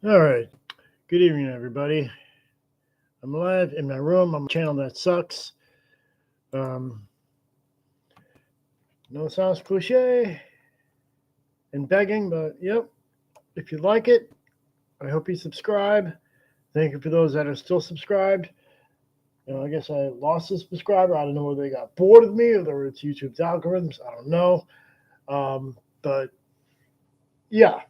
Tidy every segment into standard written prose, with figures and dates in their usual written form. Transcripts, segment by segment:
All right. Good evening, everybody. I'm live in my room on my channel that sucks. Um, no, it sounds cliche and begging, but yep. If you like it, I hope you subscribe. Thank you for those that are still subscribed. I guess I lost a subscriber. I don't know whether they got bored of me or whether it's YouTube's algorithms. I don't know. But yeah,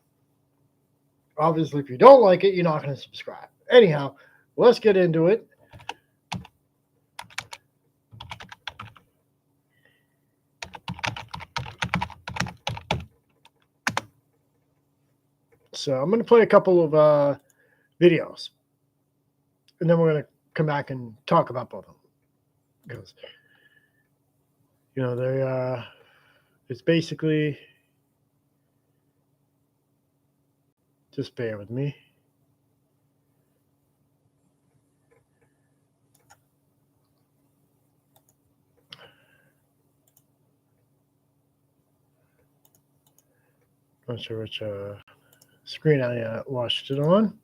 obviously, if you don't like it, you're not going to subscribe. Anyhow, let's get into it. So I'm going to play a couple of videos, and then we're going to come back and talk about both of them because they it's basically, just bear with me. Not sure which screen I watched it on.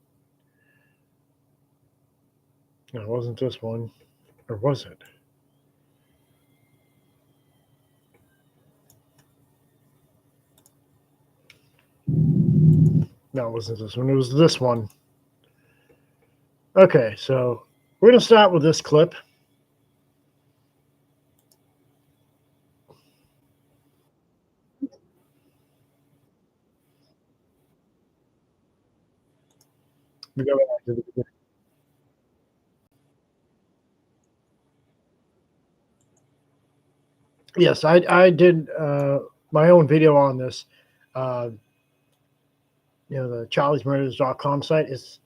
No, it wasn't this one, or was it? No, it wasn't this one. It was this one. Okay, so we're going to start with this clip. We go back to the beginning. Yes, I did my own video on this. Uh, the charliesmurders.com site is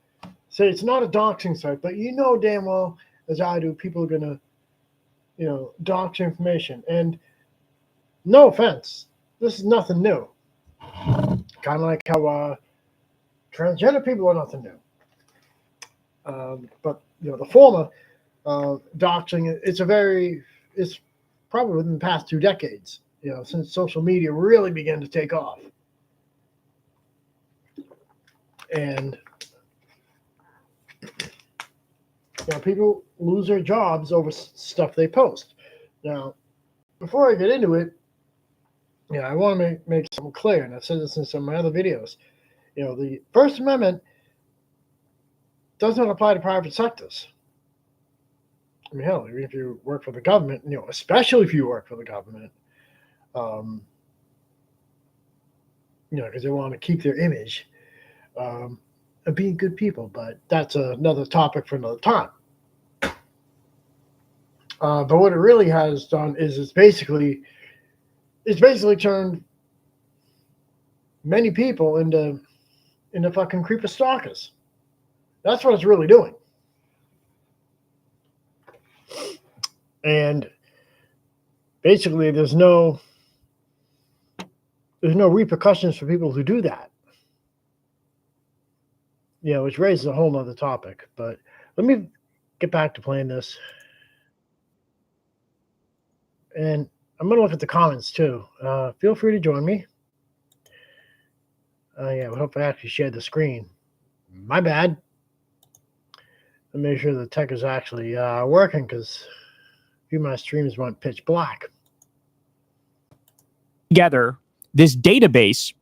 say it's not a doxing site, but you know damn well as I do, people are gonna dox information. And no offense, this is nothing new. Kind of like how transgender people are nothing new. But the former doxing, it's probably within the past 2 decades. Since social media really began to take off, and people lose their jobs over stuff they post. Now, before I get into it, I want to make something clear, and I've said this in some of my other videos. The First Amendment does not apply to private sectors. I mean, hell, even if you work for the government, especially if you work for the government, because they want to keep their image of being good people. But that's another topic for another time. But what it really has done is it's basically turned many people into fucking creeper stalkers. That's what it's really doing. And basically, there's no repercussions for people who do that. Which raises a whole nother topic. But let me get back to playing this. And I'm going to look at the comments too. Feel free to join me. I hope I actually shared the screen. My bad. Let me make sure the tech is actually working, because a few of my streams went pitch black. Together this database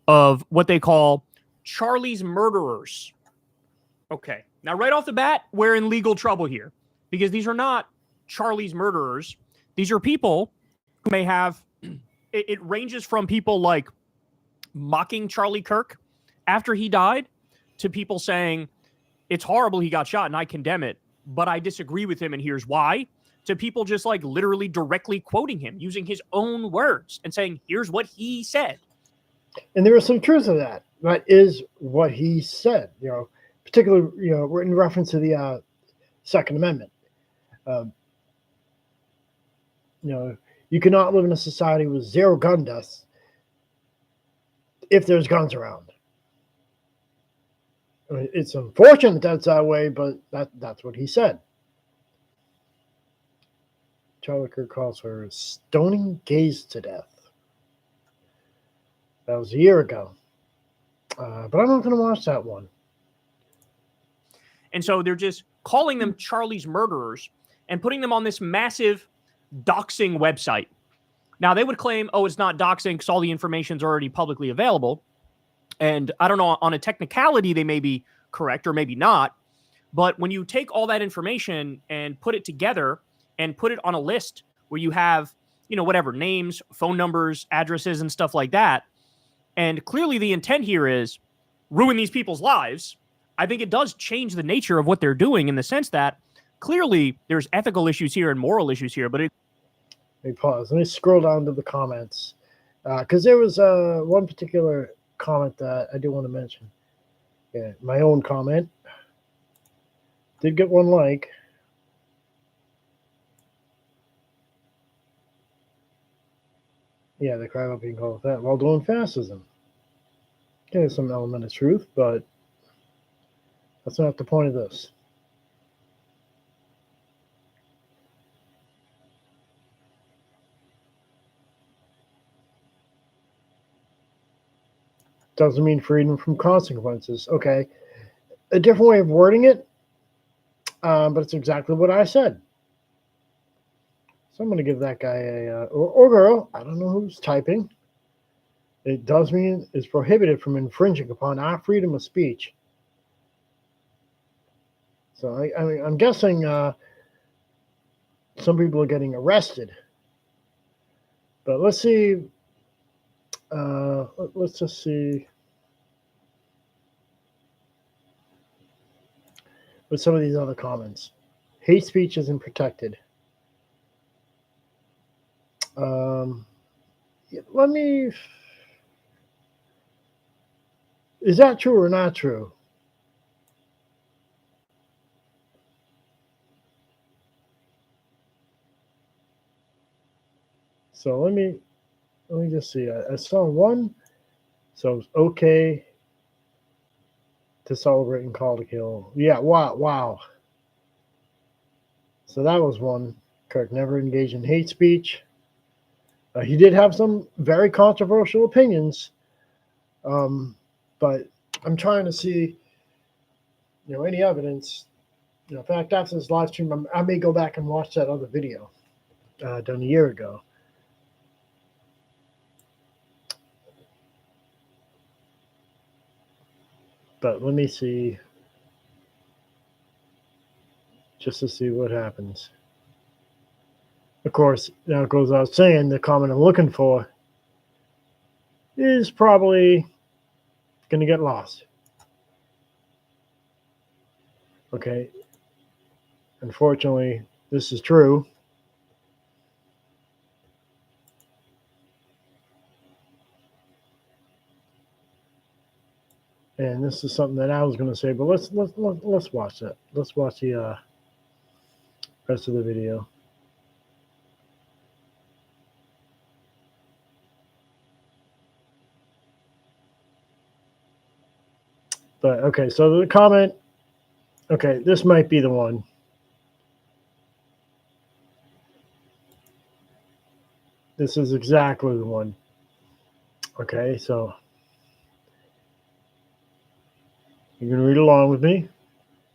of what they call Charlie's murderers. Okay, now right off the bat, we're in legal trouble here, because these are not Charlie's murderers. These are people who may have, it ranges from people like mocking Charlie Kirk after he died to people saying it's horrible he got shot and I condemn it, but I disagree with him and here's why, to people just like literally directly quoting him using his own words and saying, here's what he said. And there is some truth to that. That is what he said, particularly, in reference to the Second Amendment. You cannot live in a society with zero gun deaths if there's guns around. I mean, it's unfortunate that's that way, but that's what he said. Charlie Kirk calls her stoning gays to death. That was a year ago. But I'm not going to watch that one. And so they're just calling them Charlie's murderers and putting them on this massive doxing website. Now, they would claim, oh, it's not doxing because all the information is already publicly available. And I don't know, on a technicality, they may be correct or maybe not. But when you take all that information and put it together and put it on a list where you have, whatever, names, phone numbers, addresses, and stuff like that, and clearly the intent here is ruin these people's lives, I think it does change the nature of what they're doing in the sense that clearly there's ethical issues here and moral issues here. But Let me pause. Let me scroll down to the comments. Because there was one particular comment that I do want to mention. Yeah, my own comment. Did get one like. Yeah, they cry about being called fat while doing fascism. There's some element of truth, but that's not the point of this. Doesn't mean freedom from consequences. Okay. A different way of wording it, but it's exactly what I said. So I'm going to give that guy or girl, I don't know who's typing. It does mean it's prohibited from infringing upon our freedom of speech. So I mean, I'm guessing some people are getting arrested. But let's see. Let's just see with some of these other comments. Hate speech isn't protected. Let me. Is that true or not true? So let me just see. I saw one. So it's okay to celebrate and call to kill. Yeah, wow. So that was one. Kirk never engaged in hate speech. He did have some very controversial opinions. But I'm trying to see, any evidence. In fact, after this live stream, I may go back and watch that other video done a year ago. But let me see, just to see what happens. Of course, now it goes without saying, the comment I'm looking for is probably going to get lost. Okay. Unfortunately, this is true. And this is something that I was going to say, but let's watch that. Let's watch the rest of the video. But okay, so the comment. Okay, this might be the one. This is exactly the one. Okay, so you can read along with me.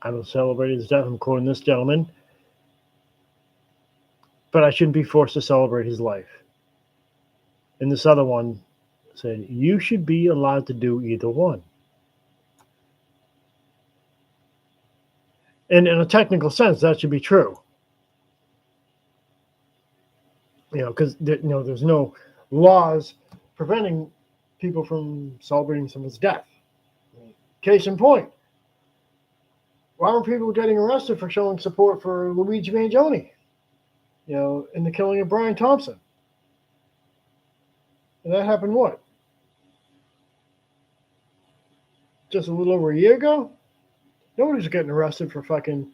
I will celebrate his death. I'm quoting this gentleman. But I shouldn't be forced to celebrate his life. And this other one said, you should be allowed to do either one. And in a technical sense, that should be true. Because there's no laws preventing people from celebrating someone's death. Case in point, why aren't people getting arrested for showing support for Luigi Mangione? In the killing of Brian Thompson. And that happened what? Just a little over a year ago? Nobody's getting arrested for fucking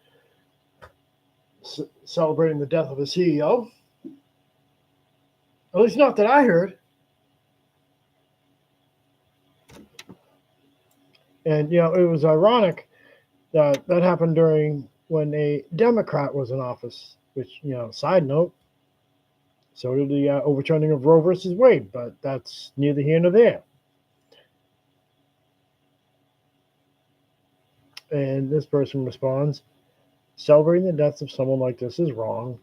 celebrating the death of a CEO. At least not that I heard. And, it was ironic that happened during when a Democrat was in office, which, side note, so did the overturning of Roe versus Wade, but that's neither here nor there. And this person responds, celebrating the deaths of someone like this is wrong.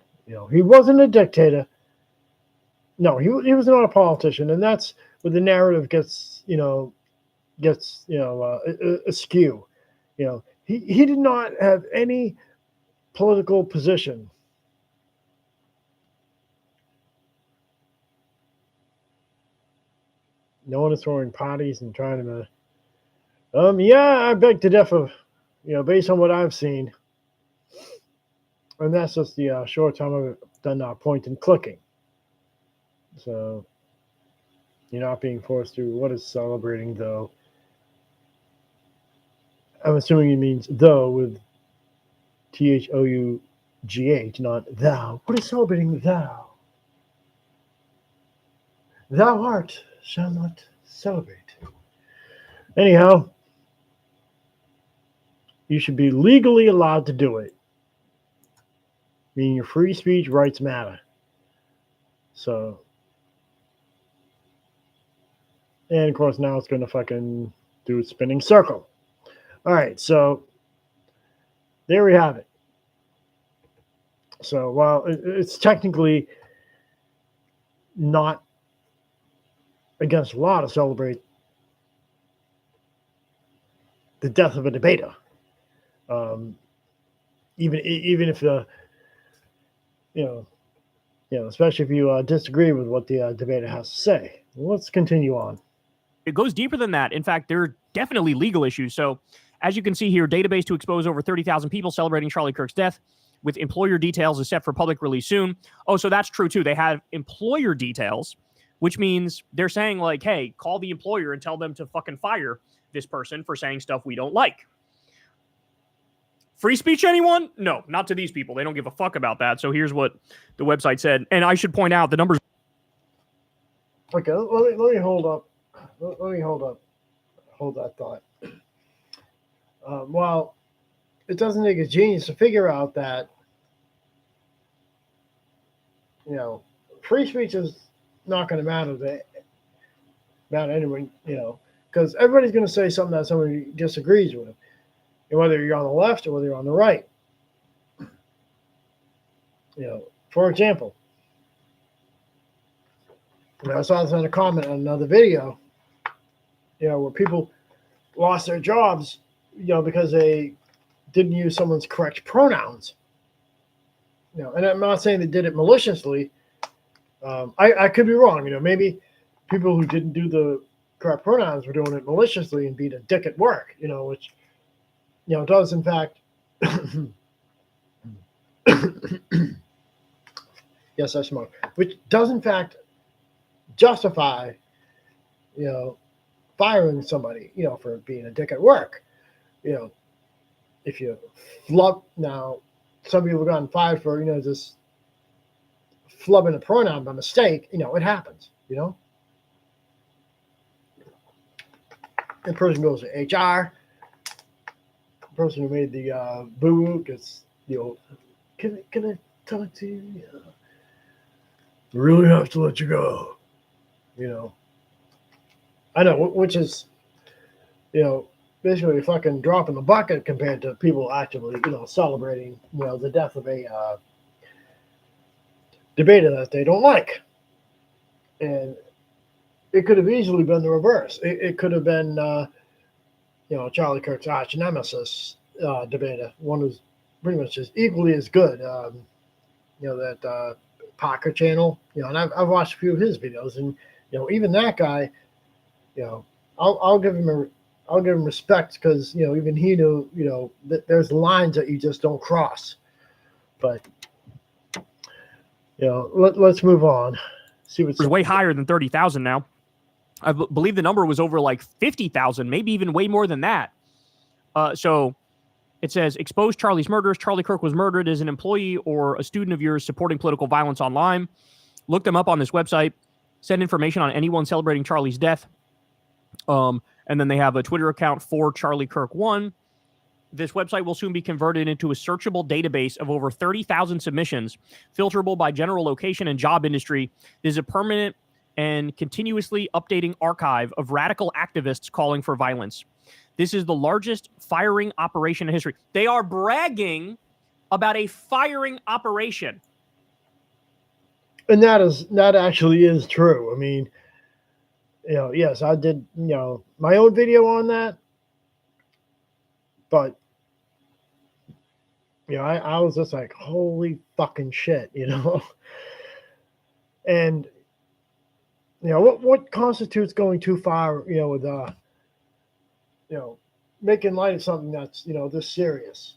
He wasn't a dictator. No, he was not a politician, and that's where the narrative gets askew. He did not have any political position. No one is throwing parties and trying to. Yeah, I beg to differ. Based on what I've seen, and that's just the short time I've done point and clicking. So you're not being forced to. What is celebrating though? I'm assuming it means though with THOUGH, not thou. What is celebrating thou? Thou art shall not celebrate. Anyhow, you should be legally allowed to do it. Meaning your free speech rights matter. So, and of course now it's going to fucking do a spinning circle. All right, so there we have it. So while it's technically not against the law to celebrate the death of a debater, even if especially if you disagree with what the debater has to say. Let's continue on. It goes deeper than that. In fact, there are definitely legal issues. So, as you can see here, database to expose over 30,000 people celebrating Charlie Kirk's death with employer details is set for public release soon. Oh, so that's true too. They have employer details, which means they're saying like, hey, call the employer and tell them to fucking fire this person for saying stuff we don't like. Free speech, anyone? No, not to these people. They don't give a fuck about that. So here's what the website said. And I should point out the numbers. Okay, let me hold up. Let me hold that thought. Well, it doesn't take a genius to figure out that, free speech is not going to matter anyone, because everybody's going to say something that somebody disagrees with, and whether you're on the left or whether you're on the right. For example, I saw this in a comment on another video, where people lost their jobs, because they didn't use someone's correct pronouns. And I'm not saying they did it maliciously. I could be wrong. Maybe people who didn't do the correct pronouns were doing it maliciously and being a dick at work, which, does in fact, yes, I smoke, which does in fact justify, firing somebody, for being a dick at work. If you flub, now some people have gotten fired for, just flubbing a pronoun by mistake, it happens, The person goes to HR. The person who made the boo-boo gets the old, can I talk to you? I really have to let you go. I know, which is, basically a fucking drop in the bucket compared to people actively, celebrating, the death of a debater that they don't like. And it could have easily been the reverse. It could have been, Charlie Kirk's arch nemesis debater, one who's pretty much just equally as good. That Parker channel, and I've watched a few of his videos, and even that guy, I'll give him respect because even he knew that there's lines that you just don't cross. But let's move on. See what's way higher than 30,000 now. I believe the number was over like 50,000, maybe even way more than that. So it says, expose Charlie's murderers. Charlie Kirk was murdered as an employee or a student of yours supporting political violence online. Look them up on this website. Send information on anyone celebrating Charlie's death. And then they have a Twitter account for Charlie Kirk 1. This website will soon be converted into a searchable database of over 30,000 submissions, filterable by general location and job industry. This is a permanent and continuously updating archive of radical activists calling for violence. This is the largest firing operation in history. They are bragging about a firing operation. And that actually is true. I mean, yes, I did, my own video on that, but I was just like, holy fucking shit, and what constitutes going too far, with making light of something that's this serious.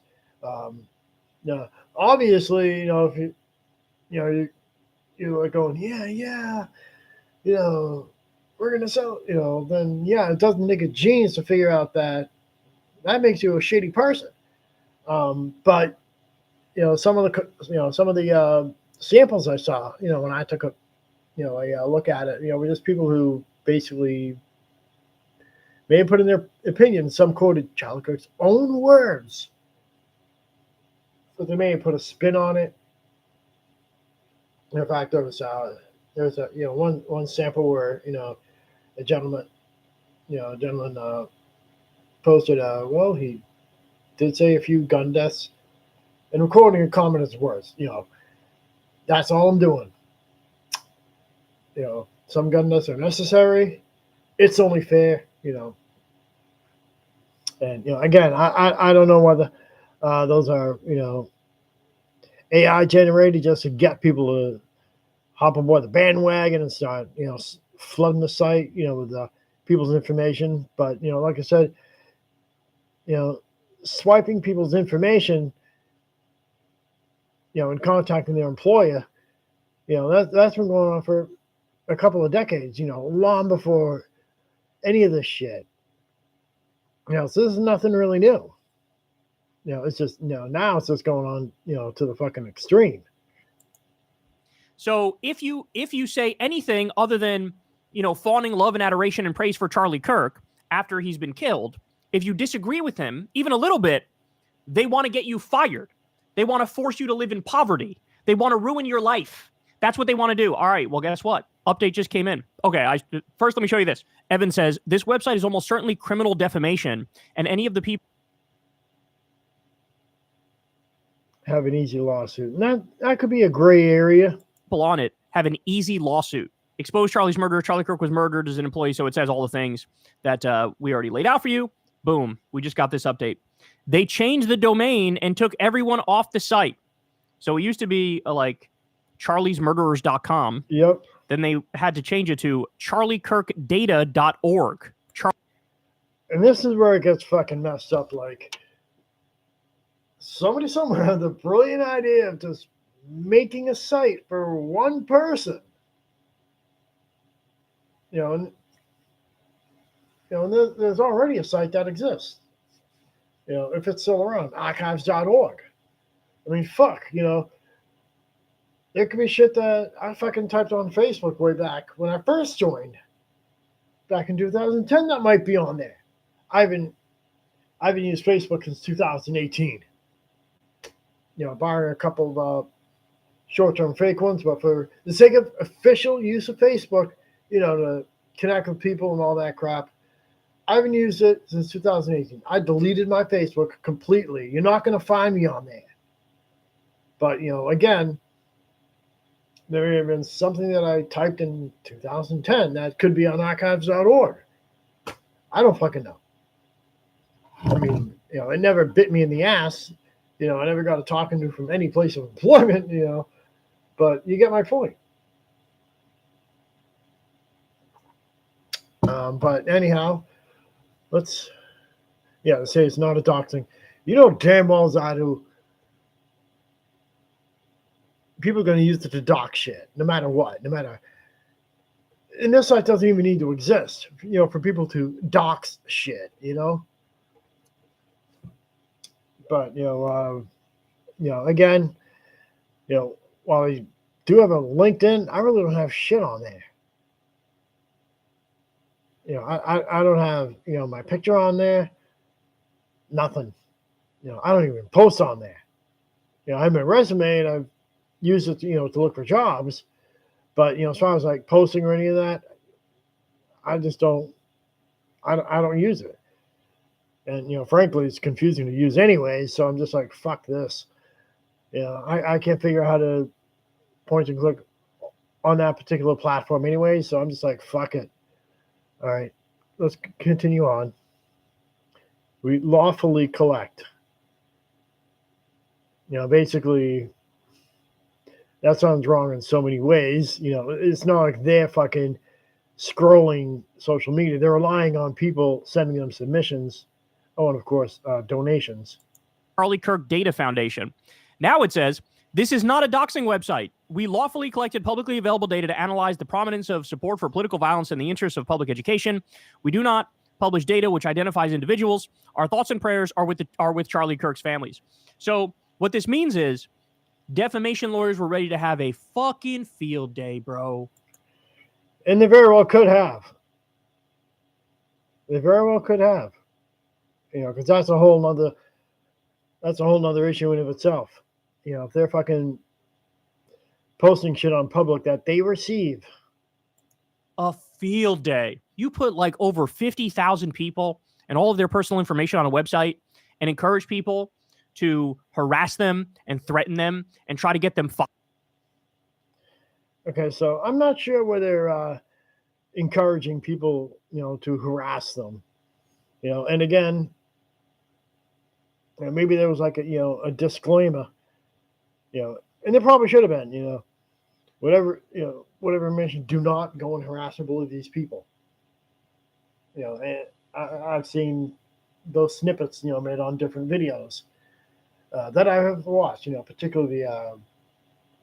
Obviously, if you're like going, yeah, we're gonna sell, then it doesn't take a genius to figure out that makes you a shitty person. But some of the samples I saw, when I took a look at it, were just people who basically may have put in their opinion. Some quoted Charlie Kirk's own words, but they may have put a spin on it. In fact, there's a one sample where a gentleman posted, well, he did say a few gun deaths, and recording a comment as words. That's all I'm doing. Some gun deaths are necessary. It's only fair. And again, I don't know whether those are AI generated just to get people to hop aboard the bandwagon and start flooding the site with people's information. But like I said, swiping people's information and contacting their employer, that's been going on for a couple of decades, long before any of this shit. So this is nothing really new. It's just now it's just going on to the fucking extreme. So if you say anything other than fawning love and adoration and praise for Charlie Kirk after he's been killed, if you disagree with him even a little bit, they want to get you fired. They want to force you to live in poverty. They want to ruin your life. That's what they want to do. All right, well, guess what? Update just came in. Okay, first let me show you this. Evan says, this website is almost certainly criminal defamation, and any of the people have an easy lawsuit. And that could be a gray area. People on it have an easy lawsuit. Expose Charlie's murder. Charlie Kirk was murdered as an employee, so it says all the things that we already laid out for you. Boom. We just got this update. They changed the domain and took everyone off the site. So it used to be like charliesmurderers.com. Yep. Then they had to change it to charliekirkdata.org. And this is where it gets fucking messed up. Like, somebody somewhere had the brilliant idea of just making a site for one person. And there's already a site that exists. If it's still around, archives.org. I mean, fuck, there could be shit that I fucking typed on Facebook way back when I first joined, back in 2010. That might be on there. I haven't used Facebook since 2018. Barring a couple of short-term fake ones, but for the sake of official use of Facebook, to connect with people and all that crap, I haven't used it since 2018. I deleted my Facebook completely. You're not going to find me on there. But, again, there may have been something that I typed in 2010 that could be on archives.org. I don't fucking know. I mean, it never bit me in the ass. I never got a talking to from any place of employment, but you get my point. But anyhow, let's say it's not a doxing. Damn well Zadu, people are going to use it to dox shit, no matter what, and this site doesn't even need to exist, for people to dox shit, But, again, while I do have a LinkedIn, I really don't have shit on there. I don't have, my picture on there. Nothing. I don't even post on there. I have my resume and I've used it, to look for jobs. But, as far as like posting or any of that, I just don't, I don't use it. And, frankly, it's confusing to use anyway. So I'm just like, fuck this. I can't figure out how to point and click on that particular platform anyway. So I'm just like, fuck it. All right, let's continue on. We lawfully collect. Basically, that sounds wrong in so many ways. It's not like they're fucking scrolling social media. They're relying on people sending them submissions. Oh, and of course, donations. Charlie Kirk Data Foundation. Now it says, this is not a doxing website. We lawfully collected publicly available data to analyze the prominence of support for political violence in the interests of public education. We do not publish data which identifies individuals. Our thoughts and prayers are with Charlie Kirk's families. So what this means is defamation lawyers were ready to have a fucking field day, bro. And they very well could have. They very well could have. Because that's a whole nother issue in of itself. If they're fucking posting shit on public that they receive. A field day. You put like over 50,000 people and all of their personal information on a website and encourage people to harass them and threaten them and try to get them fired. Okay, so I'm not sure whether encouraging people, to harass them, and again, maybe there was like a disclaimer, and there probably should have been, whatever information, do not go and harass or bully these people. And I've seen those snippets, made on different videos that I have watched, particularly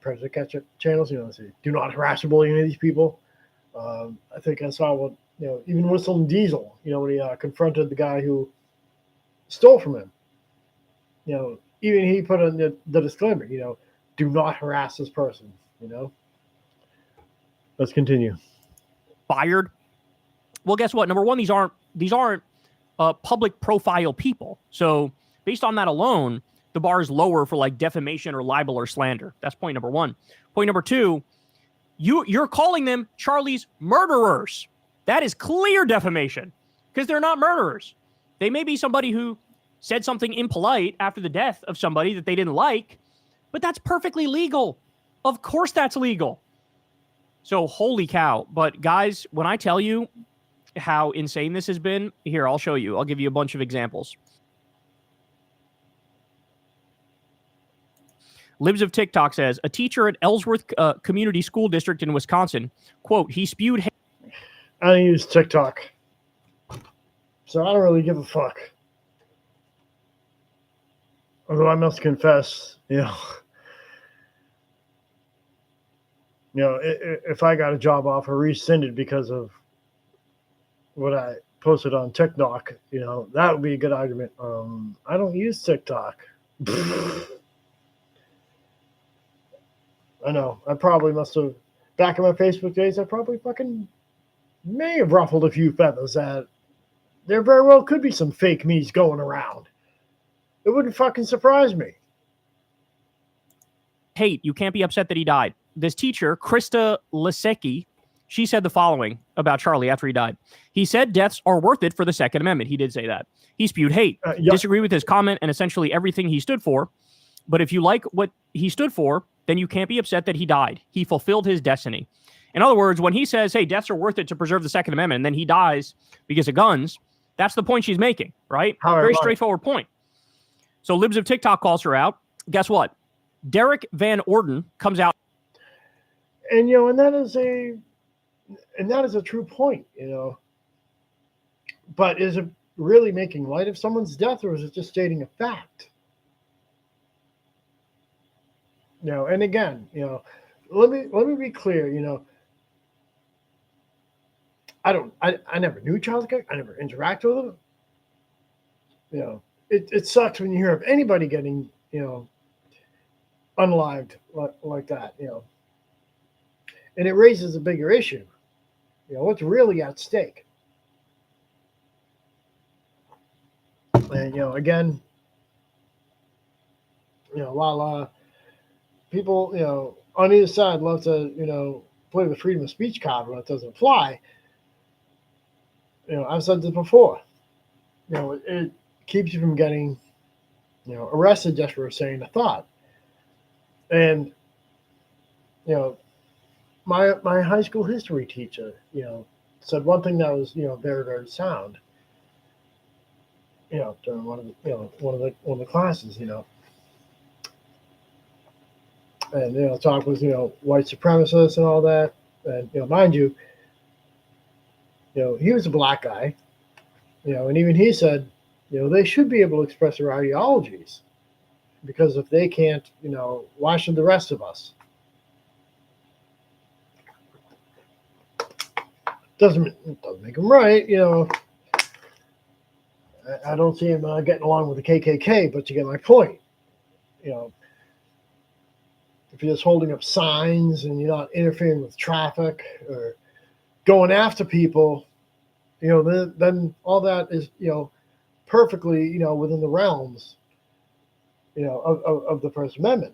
Predator Catcher channels, say, do not harass or bully any of these people. I think I saw what, even Whistling Diesel, when he confronted the guy who stole from him, even he put in the disclaimer, do not harass this person, Let's continue. Fired. Well, guess what? Number one, these aren't public profile people. So based on that alone, the bar is lower for like defamation or libel or slander. That's point number one. Point number two, you're calling them Charlie's murderers. That is clear defamation because they're not murderers. They may be somebody who said something impolite after the death of somebody that they didn't like, but that's perfectly legal. Of course that's legal. So holy cow. But guys, when I tell you how insane this has been, here, I'll show you. I'll give you a bunch of examples. Libs of TikTok says, a teacher at Ellsworth Community School District in Wisconsin, quote, he spewed hate. I don't use TikTok, so I don't really give a fuck. Although I must confess, if I got a job offer rescinded because of what I posted on TikTok, that would be a good argument. I don't use TikTok. I know. I probably must have, back in my Facebook days, I probably fucking may have ruffled a few feathers that there very well could be some fake me's going around. It wouldn't fucking surprise me. Hate, you can't be upset that he died. This teacher, Krista Lisecki, she said the following about Charlie after he died. He said deaths are worth it for the Second Amendment. He did say that. He spewed hate. Disagree with his comment and essentially everything he stood for. But if you like what he stood for, then you can't be upset that he died. He fulfilled his destiny. In other words, when he says, hey, deaths are worth it to preserve the Second Amendment, and then he dies because of guns, that's the point she's making, right? Very straightforward point. So Libs of TikTok calls her out. Guess what? Derek Van Orden comes out. And, and that is a true point, But is it really making light of someone's death, or is it just stating a fact? And again, let me be clear, I never knew Charlie Kirk. I never interacted with him. It sucks when you hear of anybody getting, unalived like that, and it raises a bigger issue. What's really at stake? And, again, while people, on either side love to, play the freedom of speech card when it doesn't apply, I've said this before. keeps you from getting, arrested just for saying a thought. And, my high school history teacher, said one thing that was, very, very sound, during one of the classes, and, the talk was, white supremacists and all that. And, mind you, he was a black guy, and even he said, they should be able to express their ideologies, because if they can't, why should the rest of us? Doesn't make them right, I don't see him getting along with the KKK, but you get my point. If you're just holding up signs and you're not interfering with traffic or going after people, then all that is, perfectly, within the realms, of the First Amendment.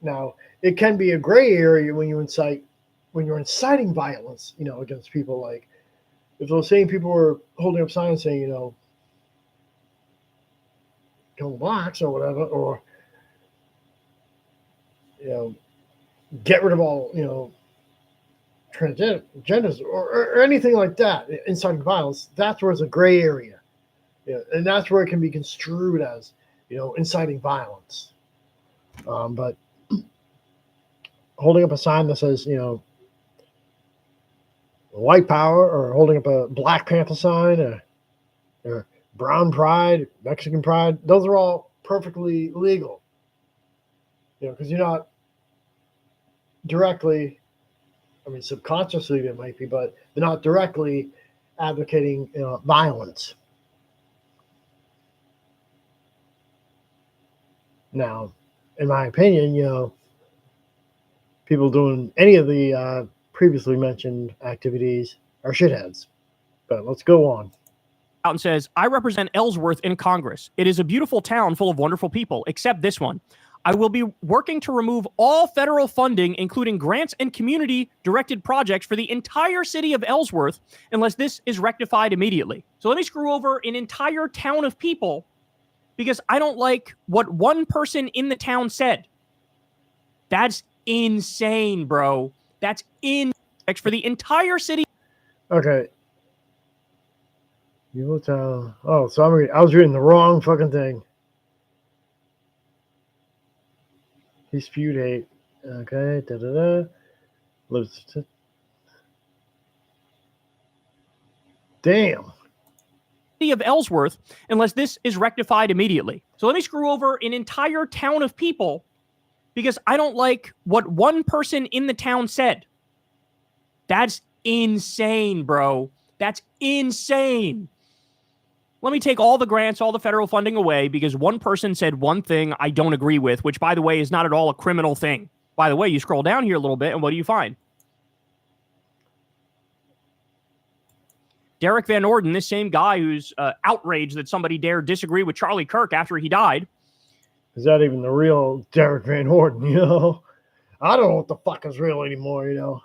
Now, it can be a gray area when you're inciting violence, against people. Like if those same people were holding up signs saying, kill the blacks or whatever, or, get rid of all, transgenders or anything like that, inciting violence, that's where it's a gray area. And that's where it can be construed as, inciting violence. But holding up a sign that says, white power, or holding up a Black Panther sign, or brown pride, Mexican pride, those are all perfectly legal. Because you're not directly, subconsciously it might be, but they're not directly advocating, violence. Now, in my opinion, people doing any of the previously mentioned activities are shitheads. But let's go on. Out and says, I represent Ellsworth in Congress. It is a beautiful town full of wonderful people, except this one. I will be working to remove all federal funding, including grants and community-directed projects for the entire city of Ellsworth, unless this is rectified immediately. So let me screw over an entire town of people because I don't like what one person in the town said. That's insane, bro. That's for the entire city. Okay. You will tell. Oh, sorry. I was reading the wrong fucking thing. He spewed hate. Okay. Damn. Of Ellsworth, unless this is rectified immediately. So let me screw over an entire town of people because I don't like what one person in the town said. That's insane, bro. That's insane. Let me take all the grants, all the federal funding away because one person said one thing I don't agree with, which, by the way, is not at all a criminal thing. By the way, you scroll down here a little bit, and what do you find? Derek Van Orden, this same guy who's outraged that somebody dared disagree with Charlie Kirk after he died. Is that even the real Derek Van Orden, I don't know what the fuck is real anymore,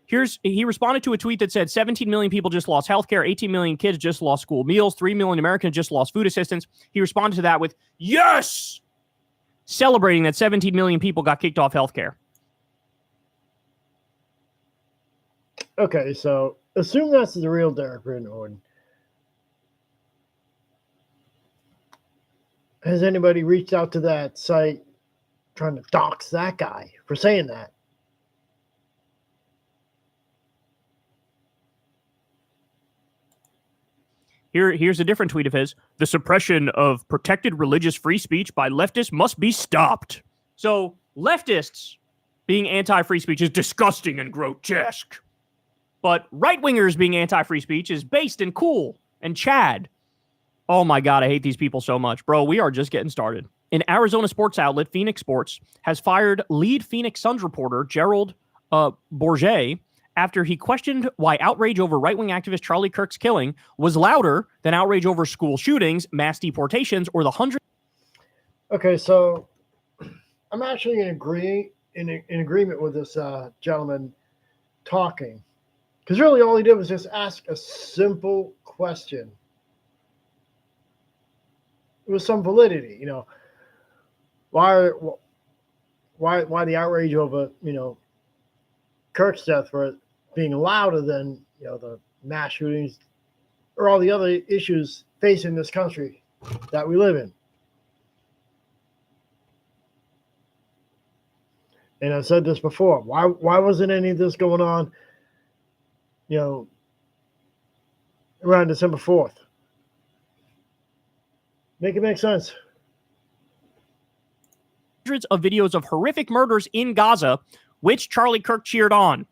He responded to a tweet that said 17 million people just lost healthcare, 18 million kids just lost school meals, 3 million Americans just lost food assistance. He responded to that with, yes! Celebrating that 17 million people got kicked off healthcare. Okay, so assume that's the real Derek Van Orden. Has anybody reached out to that site trying to dox that guy for saying that? Here's a different tweet of his. The suppression of protected religious free speech by leftists must be stopped. So leftists being anti-free speech is disgusting and grotesque. But right-wingers being anti-free speech is based and cool and Chad. Oh my God, I hate these people so much. Bro, we are just getting started. An Arizona sports outlet, Phoenix Sports, has fired lead Phoenix Suns reporter Gerald Bourget after he questioned why outrage over right-wing activist Charlie Kirk's killing was louder than outrage over school shootings, mass deportations, or the hundreds. Okay, so I'm actually in agreement with this gentleman talking. Because really all he did was just ask a simple question. with some validity. Why the outrage over Kirk's death for being louder than the mass shootings or all the other issues facing this country that we live in. And I've said this before. Why wasn't any of this going on, around December 4th? Make it make sense. Hundreds of videos of horrific murders in Gaza, which Charlie Kirk cheered on.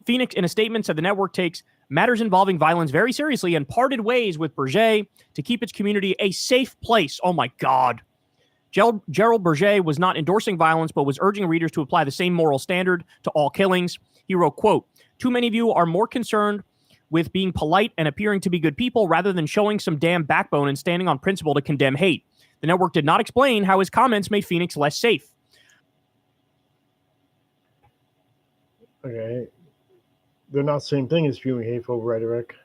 Phoenix, in a statement, said the network takes matters involving violence very seriously and parted ways with Berger to keep its community a safe place. Oh my God. Gerald Berger was not endorsing violence, but was urging readers to apply the same moral standard to all killings. He wrote, quote, "Too many of you are more concerned with being polite and appearing to be good people rather than showing some damn backbone and standing on principle to condemn hate." The network did not explain how his comments made Phoenix less safe. Okay. They're not the same thing as spewing hateful rhetoric.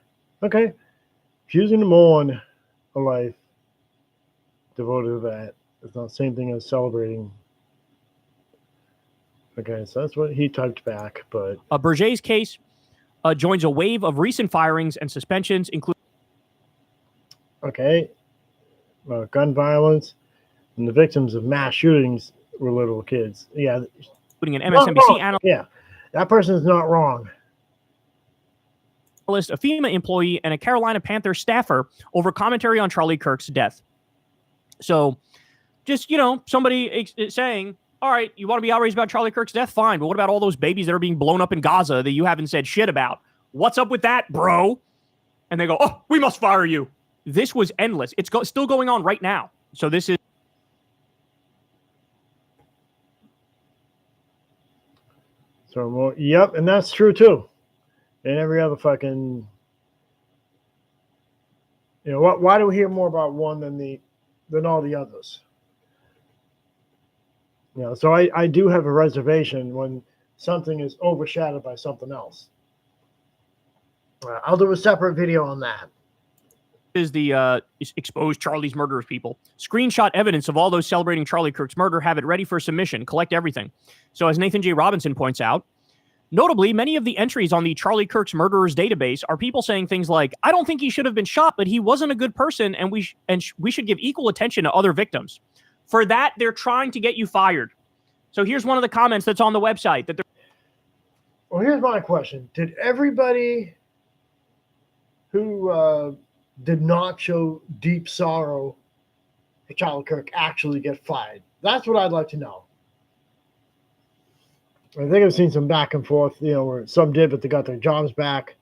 Okay. Choosing to mourn a life devoted to that is not the same thing as celebrating. Okay, so that's what he typed back, but... Berger's case joins a wave of recent firings and suspensions, including... Okay. Gun violence and the victims of mass shootings were little kids. Yeah. Including an MSNBC analyst. Yeah. That person is not wrong. A FEMA employee and a Carolina Panthers staffer over commentary on Charlie Kirk's death. So just, somebody saying, all right, you want to be outraged about Charlie Kirk's death? Fine. But what about all those babies that are being blown up in Gaza that you haven't said shit about? What's up with that, bro? And they go, oh, we must fire you. This was endless. It's still going on right now. So this is. So, yep. And that's true too. And every other fucking, why do we hear more about one than all the others? So I do have a reservation when something is overshadowed by something else. I'll do a separate video on that. Is the exposed Charlie's murderers people. Screenshot evidence of all those celebrating Charlie Kirk's murder. Have it ready for submission. Collect everything. So as Nathan J. Robinson points out, notably, many of the entries on the Charlie Kirk's murderers database are people saying things like, I don't think he should have been shot, but he wasn't a good person, and we should give equal attention to other victims. For that, they're trying to get you fired. So here's one of the comments that's on the website. Well, here's my question. Did everybody who did not show deep sorrow for Charlie Kirk actually get fired? That's what I'd like to know. I think I've seen some back and forth, where some did, but they got their jobs back,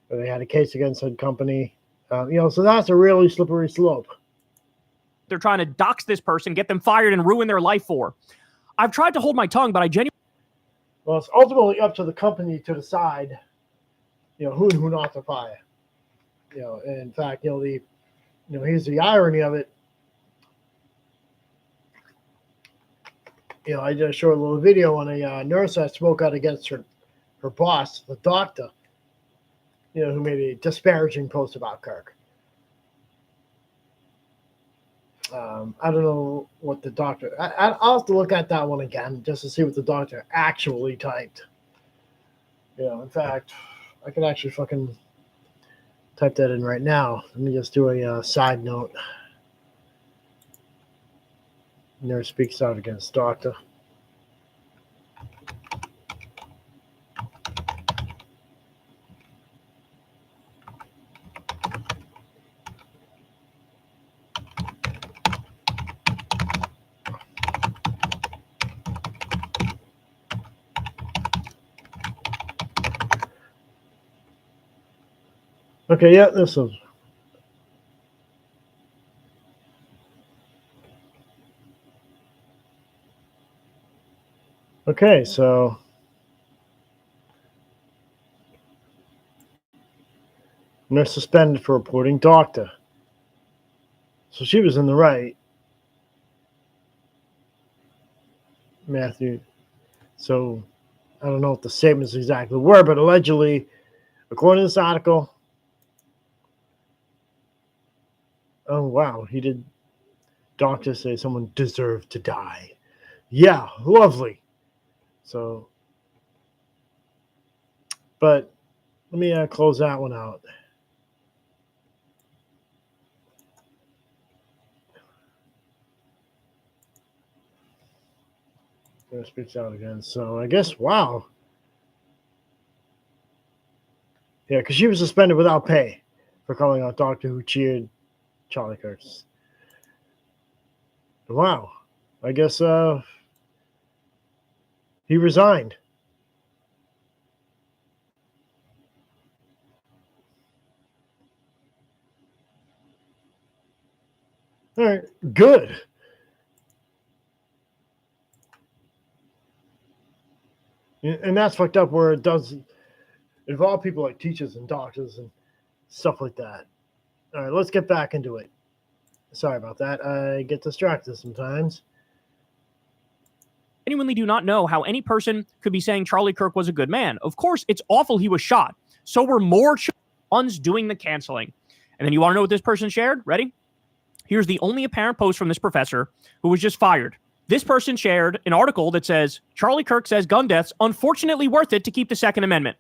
or they had a case against said company. So that's a really slippery slope. They're trying to dox this person, get them fired, and ruin their life for. I've tried to hold my tongue, but I genuinely... Well, it's ultimately up to the company to decide, who and who not to fire. And in fact, here's the irony of it. I just showed a little video on a nurse that spoke out against her boss, the doctor, who made a disparaging post about Kirk. I don't know what the doctor... I'll have to look at that one again just to see what the doctor actually typed. In fact, I could actually fucking type that in right now. Let me just do a side note. Nurse speaks out against doctor. Okay, yeah, this is. Okay, so nurse suspended for reporting doctor. So she was in the right. Matthew. So I don't know what the statements exactly were, but allegedly, according to this article, oh wow, he did. doctors say someone deserved to die. Yeah, lovely. So, but let me close that one out. It speaks out again. So I guess, wow. Yeah, because she was suspended without pay for calling out doctor who cheered Charlie Kirk. Wow. I guess he resigned. All right, good. And that's fucked up where it does involve people like teachers and doctors and stuff like that. All right, let's get back into it. Sorry about that. I get distracted sometimes. Genuinely do not know how any person could be saying Charlie Kirk was a good man. Of course, it's awful he was shot. So were more ones doing the canceling. And then you want to know what this person shared? Ready? Here's the only apparent post from this professor who was just fired. This person shared an article that says, Charlie Kirk says gun deaths, unfortunately worth it to keep the Second Amendment.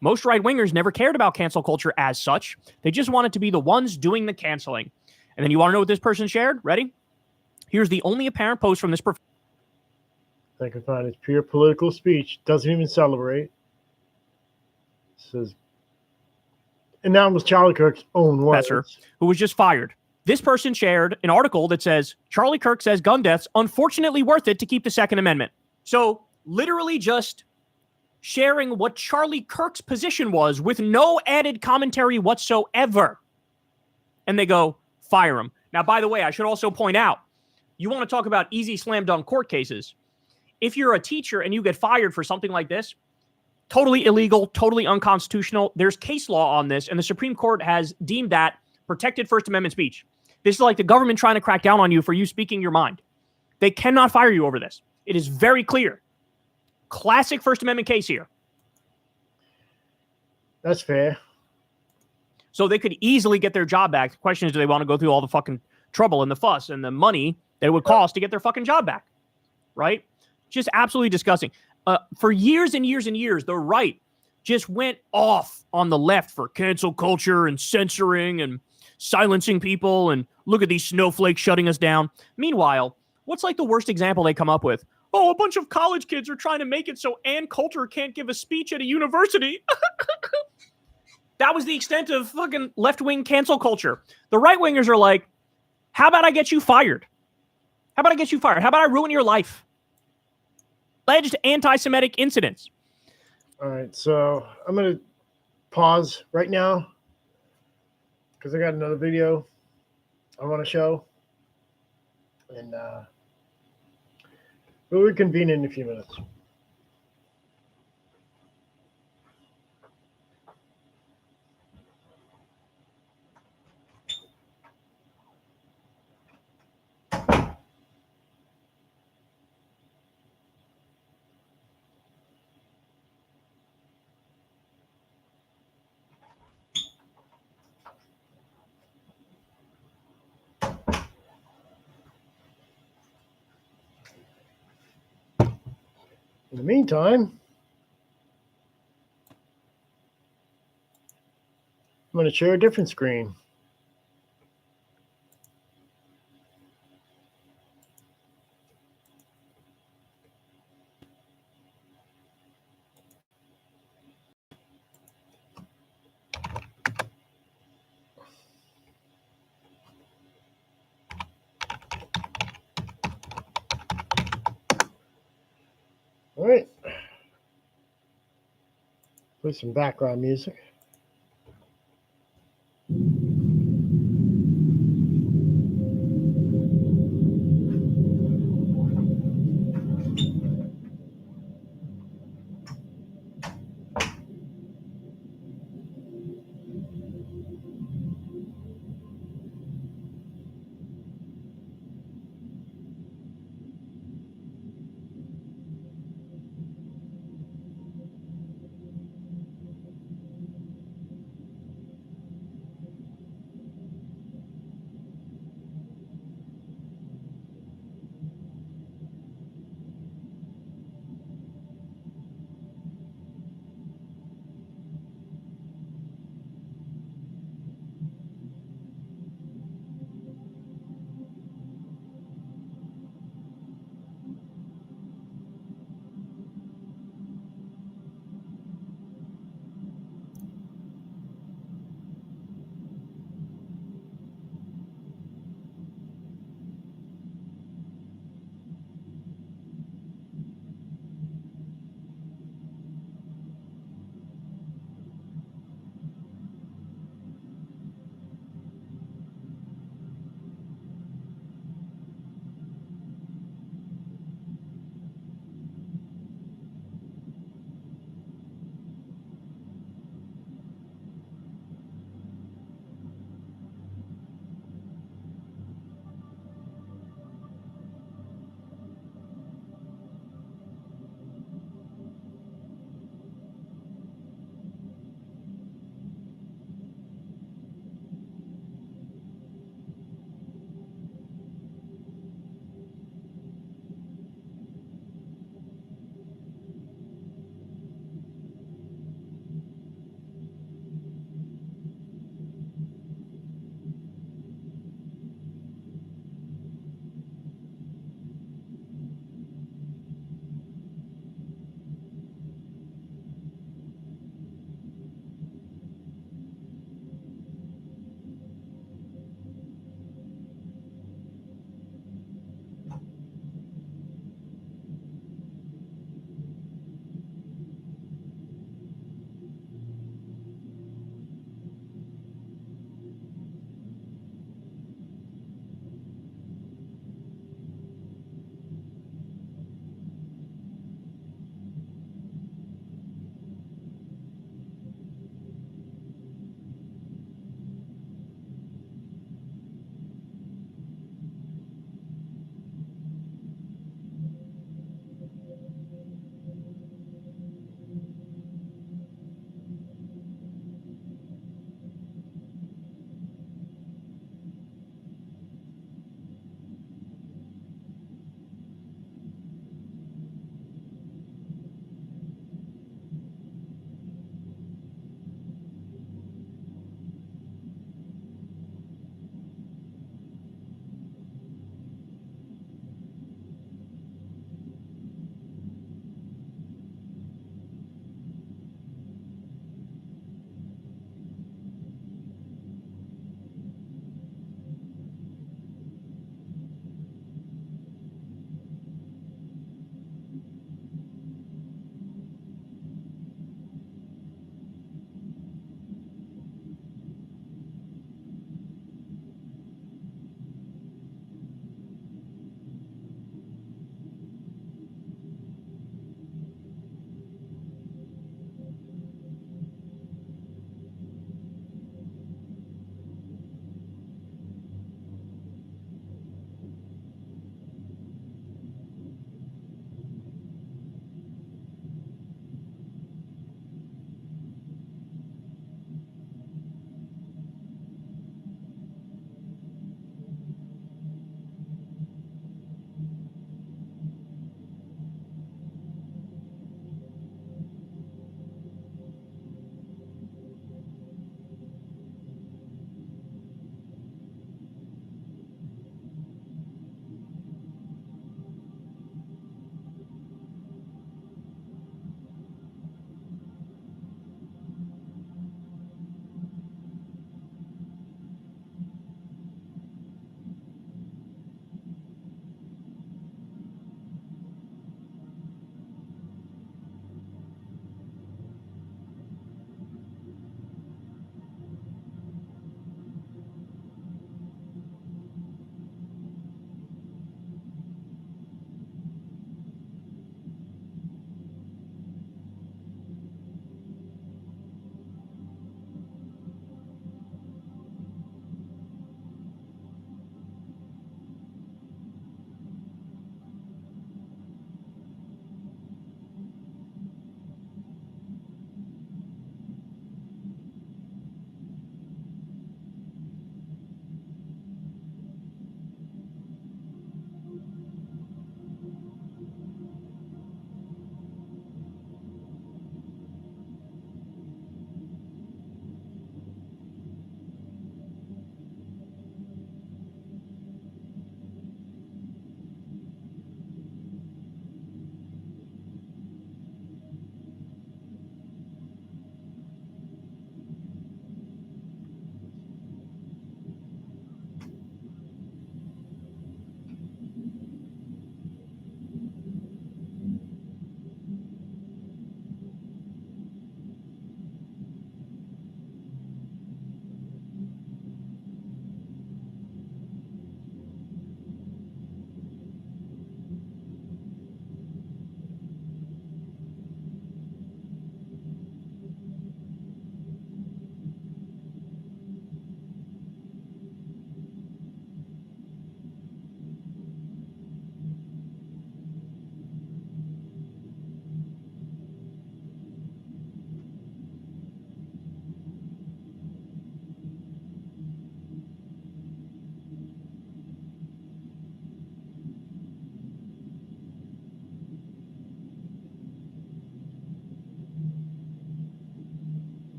Most right-wingers never cared about cancel culture as such. They just wanted to be the ones doing the canceling. And then you want to know what this person shared? Ready? Here's the only apparent post from this professor. I can find it's pure political speech. Doesn't even celebrate. Says, and that was Charlie Kirk's own words. Who was just fired. This person shared an article that says, Charlie Kirk says gun deaths, unfortunately worth it to keep the Second Amendment. So literally just sharing what Charlie Kirk's position was with no added commentary whatsoever. And they go, fire him. Now, by the way, I should also point out, you want to talk about easy slam dunk court cases. If you're a teacher and you get fired for something like this, totally illegal, totally unconstitutional. There's case law on this, and the Supreme Court has deemed that protected First Amendment speech. This is like the government trying to crack down on you for you speaking your mind. They cannot fire you over this. It is very clear. Classic First Amendment case here. That's fair. So they could easily get their job back. The question is, do they want to go through all the fucking trouble and the fuss and the money that it would cost to get their fucking job back? Right? Just absolutely disgusting. For years and years and years, the right just went off on the left for cancel culture and censoring and silencing people. And look at these snowflakes shutting us down. Meanwhile, what's like the worst example they come up with? Oh, a bunch of college kids are trying to make it so Ann Coulter can't give a speech at a university. That was the extent of fucking left-wing cancel culture. The right-wingers are like, how about I get you fired? How about I get you fired? How about I ruin your life? Alleged anti-Semitic incidents. All right, so I'm going to pause right now because I got another video I want to show. And we'll reconvene in a few minutes. In the meantime, I'm going to share a different screen. All right. Play some background music.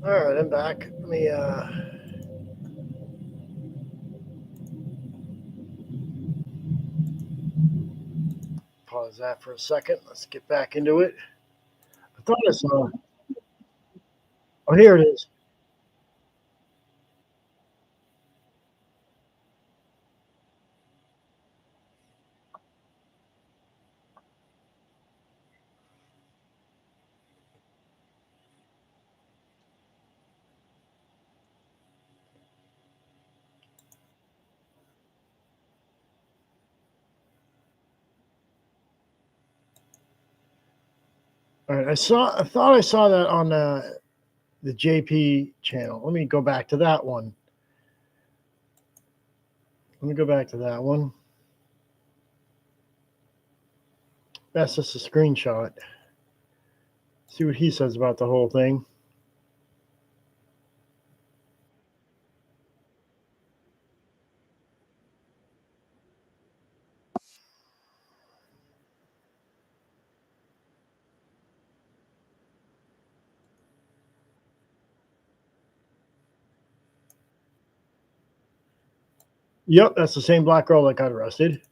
All right, I'm back. Let me pause that for a second. Let's get back into it. I thought I saw. Oh, here it is. All right, I saw. I thought I saw that on the JP channel. Let me go back to that one. Let me go back to that one. That's just a screenshot. See what he says about the whole thing. Yep, that's the same black girl that got arrested.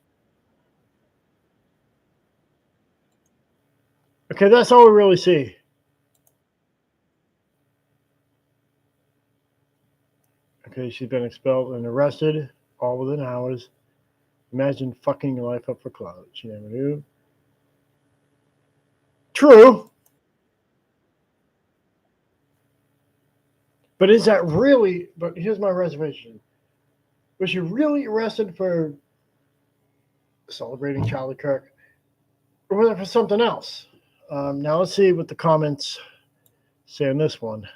Okay, that's all we really see. Okay, she's been expelled and arrested all within hours. Imagine fucking your life up for clout. She never knew. True. But is that really? But here's my reservation. Was she really arrested for celebrating Charlie Kirk? Or was it for something else? Now let's see what the comments say on this one.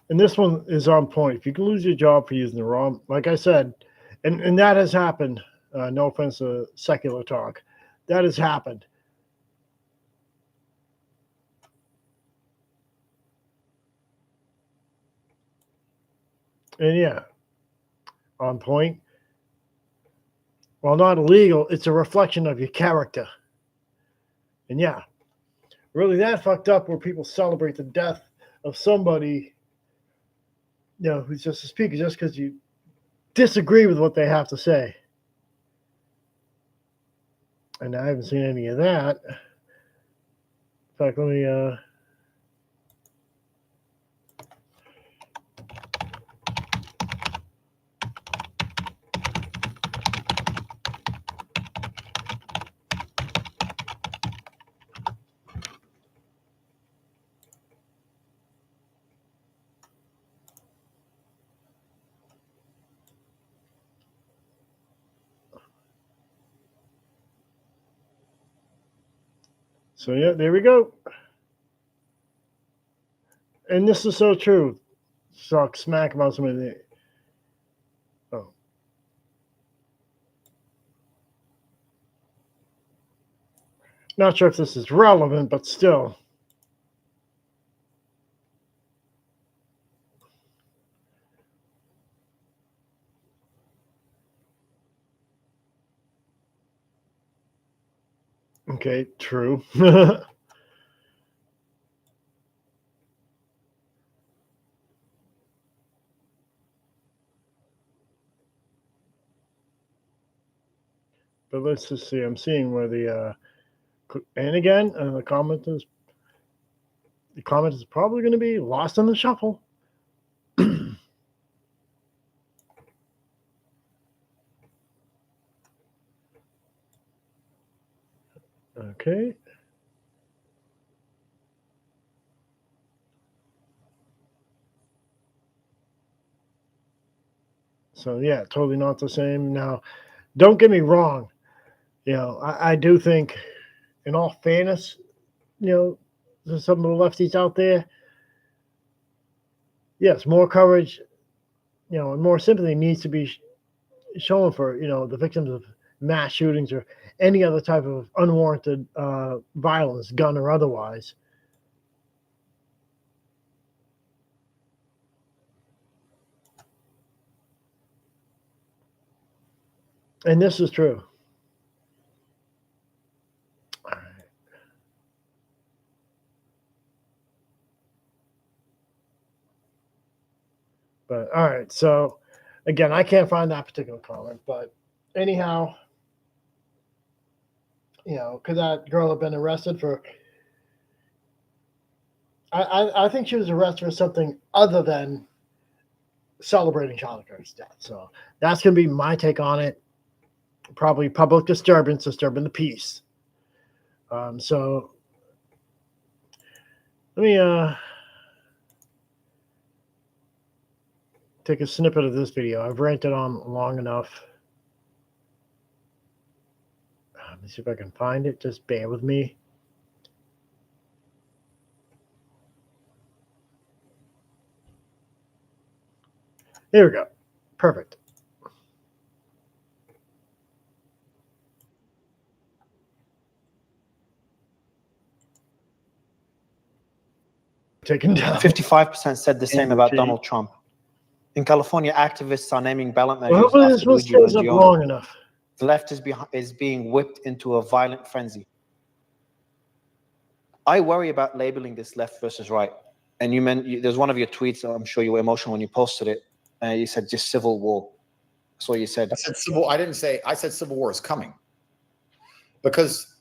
And this one is on point. If you can lose your job for using the wrong, like I said, and that has happened. No offense to secular talk, that has happened. And yeah, on point. While not illegal, it's a reflection of your character. And yeah, really that fucked up where people celebrate the death of somebody, who's just a speaker just because you disagree with what they have to say. And I haven't seen any of that. In fact, let me so yeah, there we go. And this is so true. Talk smack about somebody. Oh. Not sure if this is relevant, but still. Okay, true. But let's just see. I'm seeing where and again, the comment is probably going to be lost in the shuffle. Okay. So yeah, totally not the same. Now, don't get me wrong. I do think, in all fairness, there's some of the lefties out there. Yes, more coverage, and more sympathy needs to be shown for the victims of mass shootings or any other type of unwarranted violence, gun or otherwise. And this is true. But all right, so again, I can't find that particular comment, but anyhow, could that girl have been arrested for? I think she was arrested for something other than celebrating Charlie Kirk's death. So that's going to be my take on it. Probably public disturbance, disturbing the peace. So let me take a snippet of this video. I've ranted on long enough. Let me see if I can find it. Just bear with me. Here we go. Perfect. Taken down. 55% said the same about Donald Trump. In California, activists are naming ballot measures Well, hopefully this after one Luigi stays up Mangione. long enough. The left is being whipped into a violent frenzy. I worry about labeling this left versus right. And there's one of your tweets, I'm sure you were emotional when you posted it. You said just civil war. That's what you said. I said civil. I didn't say. I said civil war is coming, because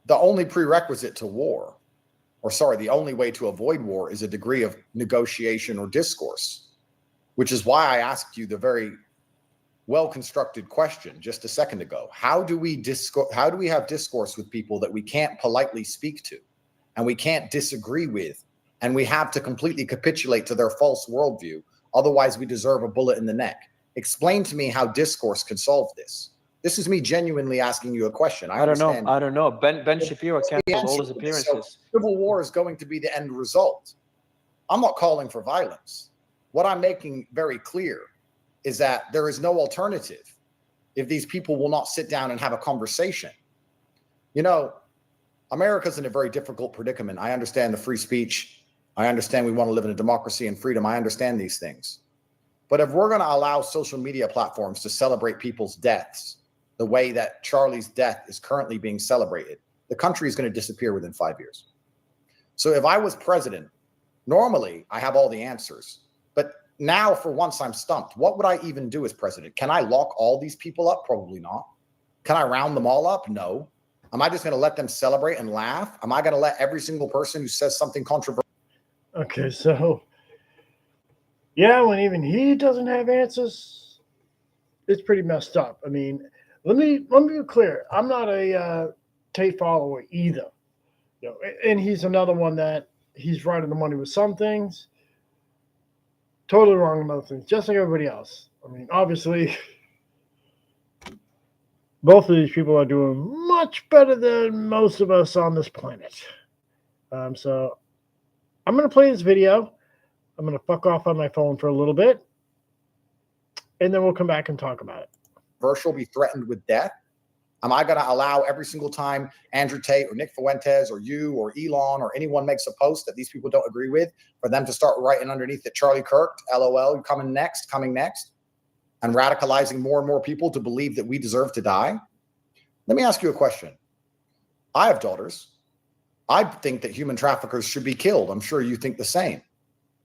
the only prerequisite to war, the only way to avoid war is a degree of negotiation or discourse, which is why I asked you the very well-constructed question just a second ago. How do we have discourse with people that we can't politely speak to, and we can't disagree with, and we have to completely capitulate to their false worldview? Otherwise, we deserve a bullet in the neck. Explain to me how discourse can solve this. This is me genuinely asking you a question. I don't know. Ben Shapiro canceled all his appearances. So civil war is going to be the end result. I'm not calling for violence. What I'm making very clear is that there is no alternative if these people will not sit down and have a conversation. America's in a very difficult predicament. I understand the free speech. I understand we want to live in a democracy and freedom. I understand these things. But if we're going to allow social media platforms to celebrate people's deaths the way that Charlie's death is currently being celebrated, the country is going to disappear within 5 years. So if I was president, normally I have all the answers. But now, for once, I'm stumped. What would I even do as president? Can I lock all these people up? Probably not. Can I round them all up? No. Am I just going to let them celebrate and laugh? Am I going to let every single person who says something controversial? Okay, so yeah, when even he doesn't have answers, it's pretty messed up. I mean, let me be clear. I'm not a Tate follower either. And he's another one that he's right on the money with some things, totally wrong with other things, just like everybody else. I mean, obviously, both of these people are doing much better than most of us on this planet. So I'm going to play this video. I'm going to fuck off on my phone for a little bit, and then we'll come back and talk about it. Be threatened with death? Am I going to allow every single time Andrew Tate or Nick Fuentes or you or Elon or anyone makes a post that these people don't agree with, for them to start writing underneath it, Charlie Kirk, LOL, coming next, and radicalizing more and more people to believe that we deserve to die? Let me ask you a question. I have daughters. I think that human traffickers should be killed. I'm sure you think the same.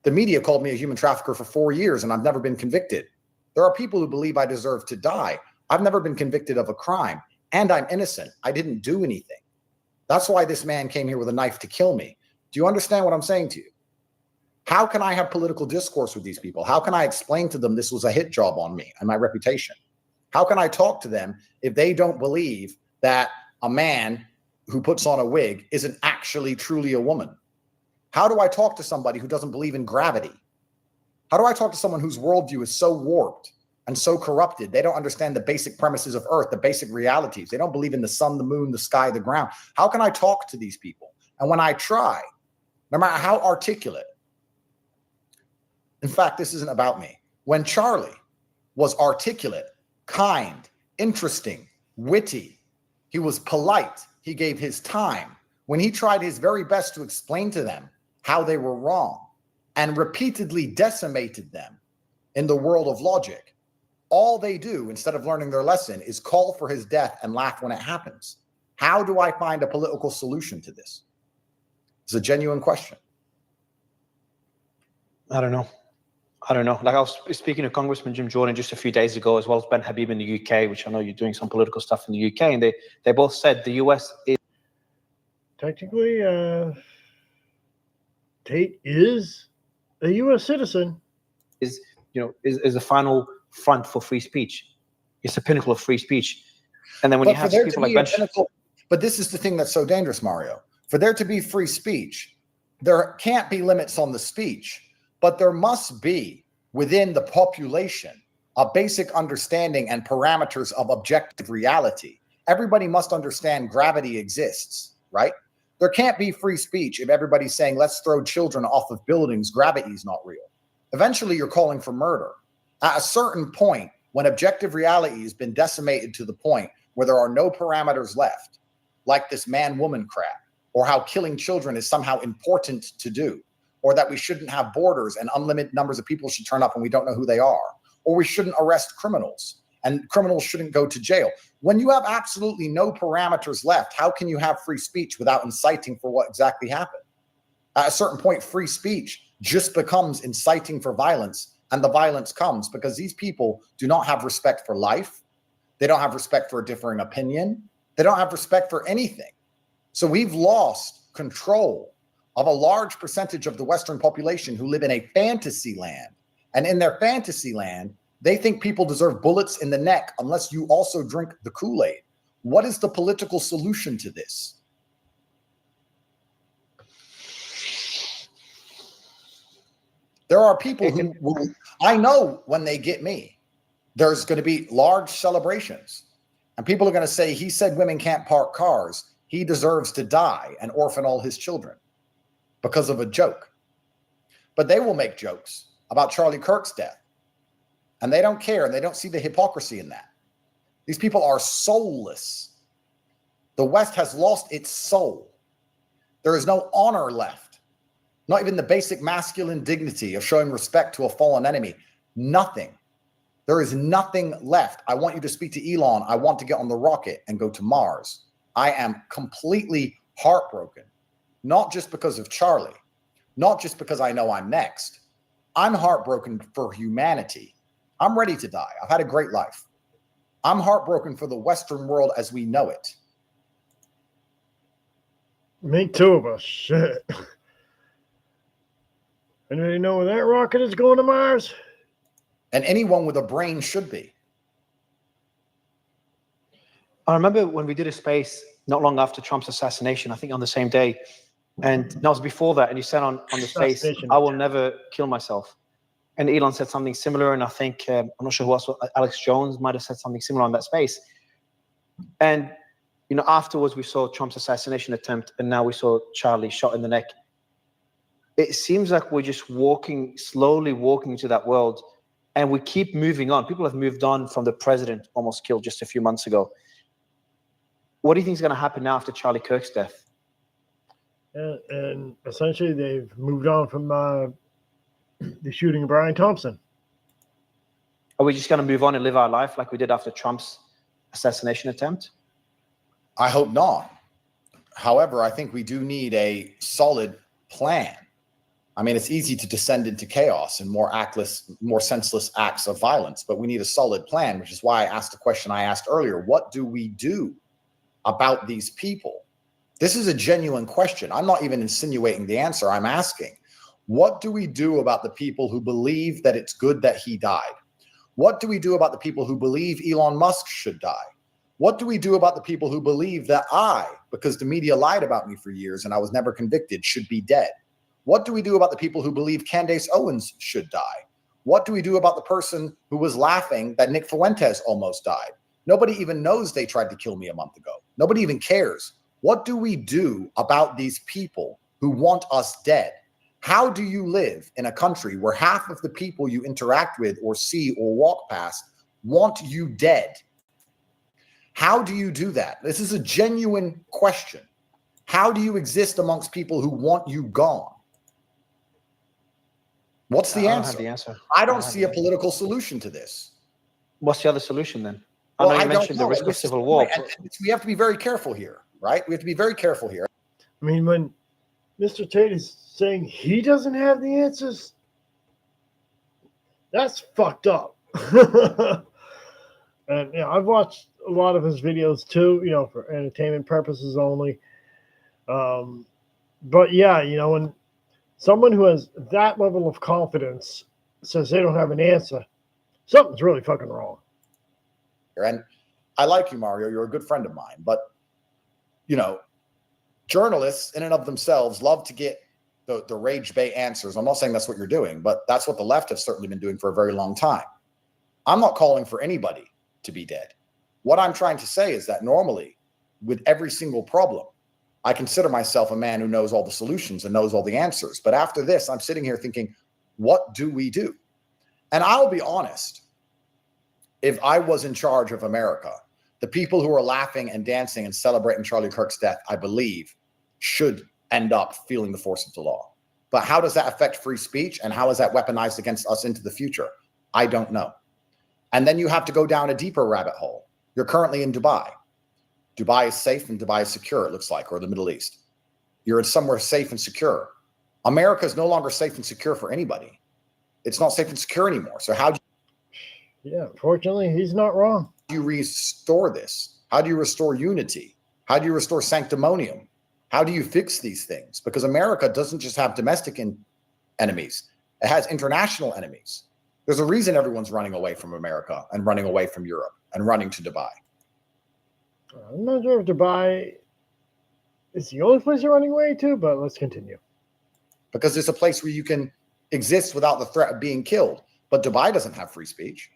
The media called me a human trafficker for 4 years, and I've never been convicted. There are people who believe I deserve to die. I've never been convicted of a crime, and I'm innocent. I didn't do anything. That's why this man came here with a knife to kill me. Do you understand what I'm saying to you? How can I have political discourse with these people? How can I explain to them this was a hit job on me and my reputation? How can I talk to them if they don't believe that a man who puts on a wig isn't actually truly a woman? How do I talk to somebody who doesn't believe in gravity? How do I talk to someone whose worldview is so warped and so corrupted? They don't understand the basic premises of Earth, the basic realities. They don't believe in the sun, the moon, the sky, the ground. How can I talk to these people? And when I try, no matter how articulate, in fact, this isn't about me. When Charlie was articulate, kind, interesting, witty, he was polite, he gave his time. When he tried his very best to explain to them how they were wrong and repeatedly decimated them in the world of logic, all they do instead of learning their lesson is call for his death and laugh when it happens. How do I find a political solution to this? It's a genuine question. I don't know. I don't know. Like I was speaking to Congressman Jim Jordan just a few days ago, as well as Ben Habib in the UK, which I know you're doing some political stuff in the UK, and they both said the US is Technically, Tate is a U.S. citizen. is the final front for free speech. It's the pinnacle of free speech. And then when you have people like Ben, but this is the thing that's so dangerous, Mario. For there to be free speech, there can't be limits on the speech, but there must be within the population a basic understanding and parameters of objective reality. Everybody must understand gravity exists, right? There can't be free speech if everybody's saying, let's throw children off of buildings. Gravity is not real. Eventually, you're calling for murder. At a certain point, when objective reality has been decimated to the point where there are no parameters left, like this man-woman crap, or how killing children is somehow important to do, or that we shouldn't have borders and unlimited numbers of people should turn up and we don't know who they are, or we shouldn't arrest criminals and criminals shouldn't go to jail. When you have absolutely no parameters left, how can you have free speech without inciting for what exactly happened? At a certain point, free speech just becomes inciting for violence, and the violence comes because these people do not have respect for life. They don't have respect for a differing opinion. They don't have respect for anything. So we've lost control of a large percentage of the Western population who live in a fantasy land. And in their fantasy land, they think people deserve bullets in the neck unless you also drink the Kool-Aid. What is the political solution to this? There are people who will, I know when they get me, there's going to be large celebrations. And people are going to say, he said women can't park cars. He deserves to die and orphan all his children because of a joke. But they will make jokes about Charlie Kirk's death. And they don't care, and they don't see the hypocrisy in that. These people are soulless. The West has lost its soul. There is no honor left. Not even the basic masculine dignity of showing respect to a fallen enemy. Nothing. There is nothing left. I want you to speak to Elon. I want to get on the rocket and go to Mars. I am completely heartbroken. Not just because of Charlie. Not just because I know I'm next. I'm heartbroken for humanity. I'm ready to die. I've had a great life. I'm heartbroken for the Western world as we know it. Me too of us. Shit. Anybody know where that rocket is going to Mars? And anyone with a brain should be. I remember when we did a space not long after Trump's assassination, I think on the same day, and that was before that, and you said on the space, I will never kill myself. And Elon said something similar, and I think, I'm not sure who else, Alex Jones might have said something similar on that space. And, afterwards we saw Trump's assassination attempt, and now we saw Charlie shot in the neck. It seems like we're just slowly walking into that world, and we keep moving on. People have moved on from the president almost killed just a few months ago. What do you think is going to happen now after Charlie Kirk's death? And essentially they've moved on from the shooting of Brian Thompson. Are we just going to move on and live our life like we did after Trump's assassination attempt? I hope not. However, I think we do need a solid plan. I mean, it's easy to descend into chaos and more senseless acts of violence, but we need a solid plan, which is why I asked the question I asked earlier. What do we do about these people? This is a genuine question. I'm not even insinuating the answer. I'm asking, what do we do about the people who believe that it's good that he died? What do we do about the people who believe Elon Musk should die? What do we do about the people who believe that I, because the media lied about me for years and I was never convicted, should be dead? What do we do about the people who believe Candace Owens should die? What do we do about the person who was laughing that Nick Fuentes almost died? Nobody even knows they tried to kill me a month ago. Nobody even cares. What do we do about these people who want us dead? How do you live in a country where half of the people you interact with or see or walk past want you dead? How do you do that? This is a genuine question. How do you exist amongst people who want you gone? What's the answer? I don't have the answer. I don't see a political solution to this. What's the other solution then? I know you mentioned the risk of civil war. And we have to be very careful here, right? We have to be very careful here. I mean, when Mr. Tate is saying he doesn't have the answers, That's fucked up. And I've watched a lot of his videos too, for entertainment purposes only. But yeah, when someone who has that level of confidence says they don't have an answer, something's really fucking wrong. And I like you, Mario. You're a good friend of mine. But, journalists in and of themselves love to get the rage bait answers. I'm not saying that's what you're doing, but that's what the left have certainly been doing for a very long time. I'm not calling for anybody to be dead. What I'm trying to say is that normally, with every single problem, I consider myself a man who knows all the solutions and knows all the answers. But after this, I'm sitting here thinking, what do we do? And I'll be honest, if I was in charge of America, the people who are laughing and dancing and celebrating Charlie Kirk's death, I believe, should end up feeling the force of the law. But how does that affect free speech? And how is that weaponized against us into the future? I don't know. And then you have to go down a deeper rabbit hole. You're currently in Dubai. Dubai is safe and Dubai is secure, it looks like, or the Middle East. You're in somewhere safe and secure. America is no longer safe and secure for anybody. It's not safe and secure anymore. So how do fortunately, he's not wrong. you restore this? How do you restore unity? How do you restore sanctimonium? How do you fix these things? Because America doesn't just have domestic enemies. It has international enemies. There's a reason everyone's running away from America and running away from Europe and running to Dubai. I'm not sure if Dubai is the only place they're running away to, but let's continue. Because it's a place where you can exist without the threat of being killed. But Dubai doesn't have free speech.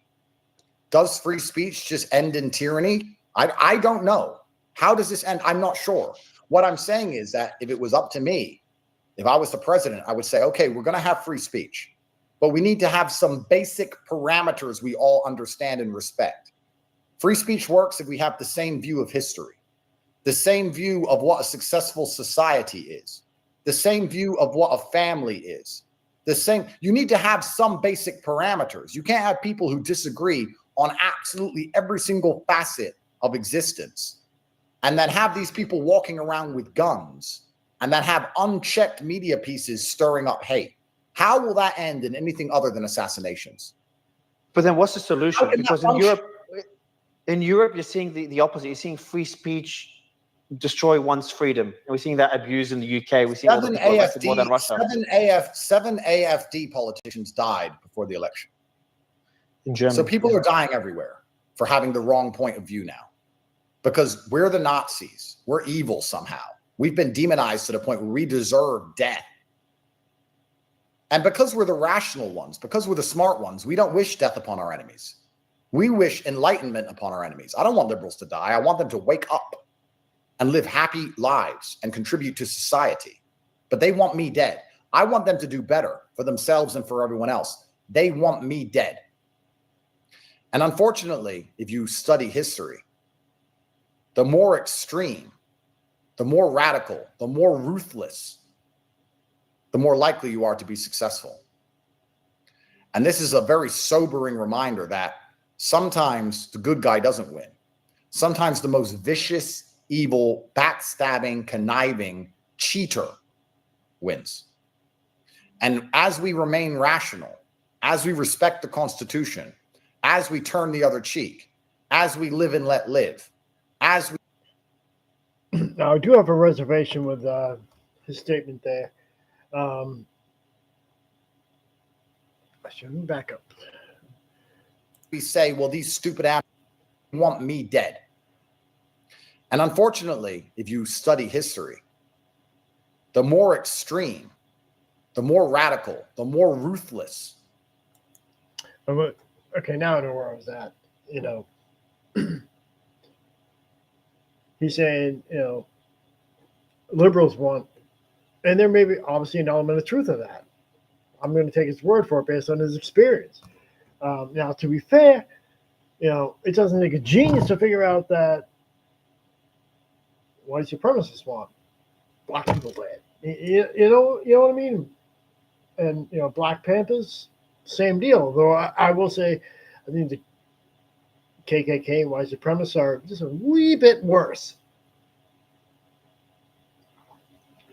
Does free speech just end in tyranny? I don't know. How does this end? I'm not sure. What I'm saying is that if it was up to me, if I was the president, I would say, okay, we're going to have free speech, but we need to have some basic parameters we all understand and respect. Free speech works if we have the same view of history, the same view of what a successful society is, the same view of what a family is, you need to have some basic parameters. You can't have people who disagree on absolutely every single facet of existence and then have these people walking around with guns and then have unchecked media pieces stirring up hate. How will that end in anything other than assassinations? But then what's the solution? Because in Europe, you're seeing the opposite. You're seeing free speech destroy one's freedom. And we're seeing that abused in the UK. We're seeing all the people arrested more than Russia. Seven AFD politicians died before the election. In Germany. So people are dying everywhere for having the wrong point of view now. Because we're the Nazis. We're evil somehow. We've been demonized to the point where we deserve death. And because we're the rational ones, because we're the smart ones, we don't wish death upon our enemies. We wish enlightenment upon our enemies. I don't want liberals to die. I want them to wake up and live happy lives and contribute to society. But they want me dead. I want them to do better for themselves and for everyone else. They want me dead. And unfortunately, if you study history, the more extreme, the more radical, the more ruthless, the more likely you are to be successful. And this is a very sobering reminder that sometimes the good guy doesn't win. Sometimes the most vicious, evil, backstabbing, conniving cheater wins. And as we remain rational, as we respect the Constitution, as we turn the other cheek, as we live and let live, as we... Now, I do have a reservation with his statement there. I should back up. We say, well, these stupid assholes want me dead. And unfortunately, if you study history, the more extreme, the more radical, the more ruthless. Okay, now I know where I was at. He's saying, liberals want, and there may be obviously an element of truth of that. I'm going to take his word for it based on his experience. Now, to be fair, it doesn't take a genius to figure out that white supremacists want black people dead. You know what I mean? And Black Panthers, same deal. Though I will say, I think the KKK and white supremacists are just a wee bit worse.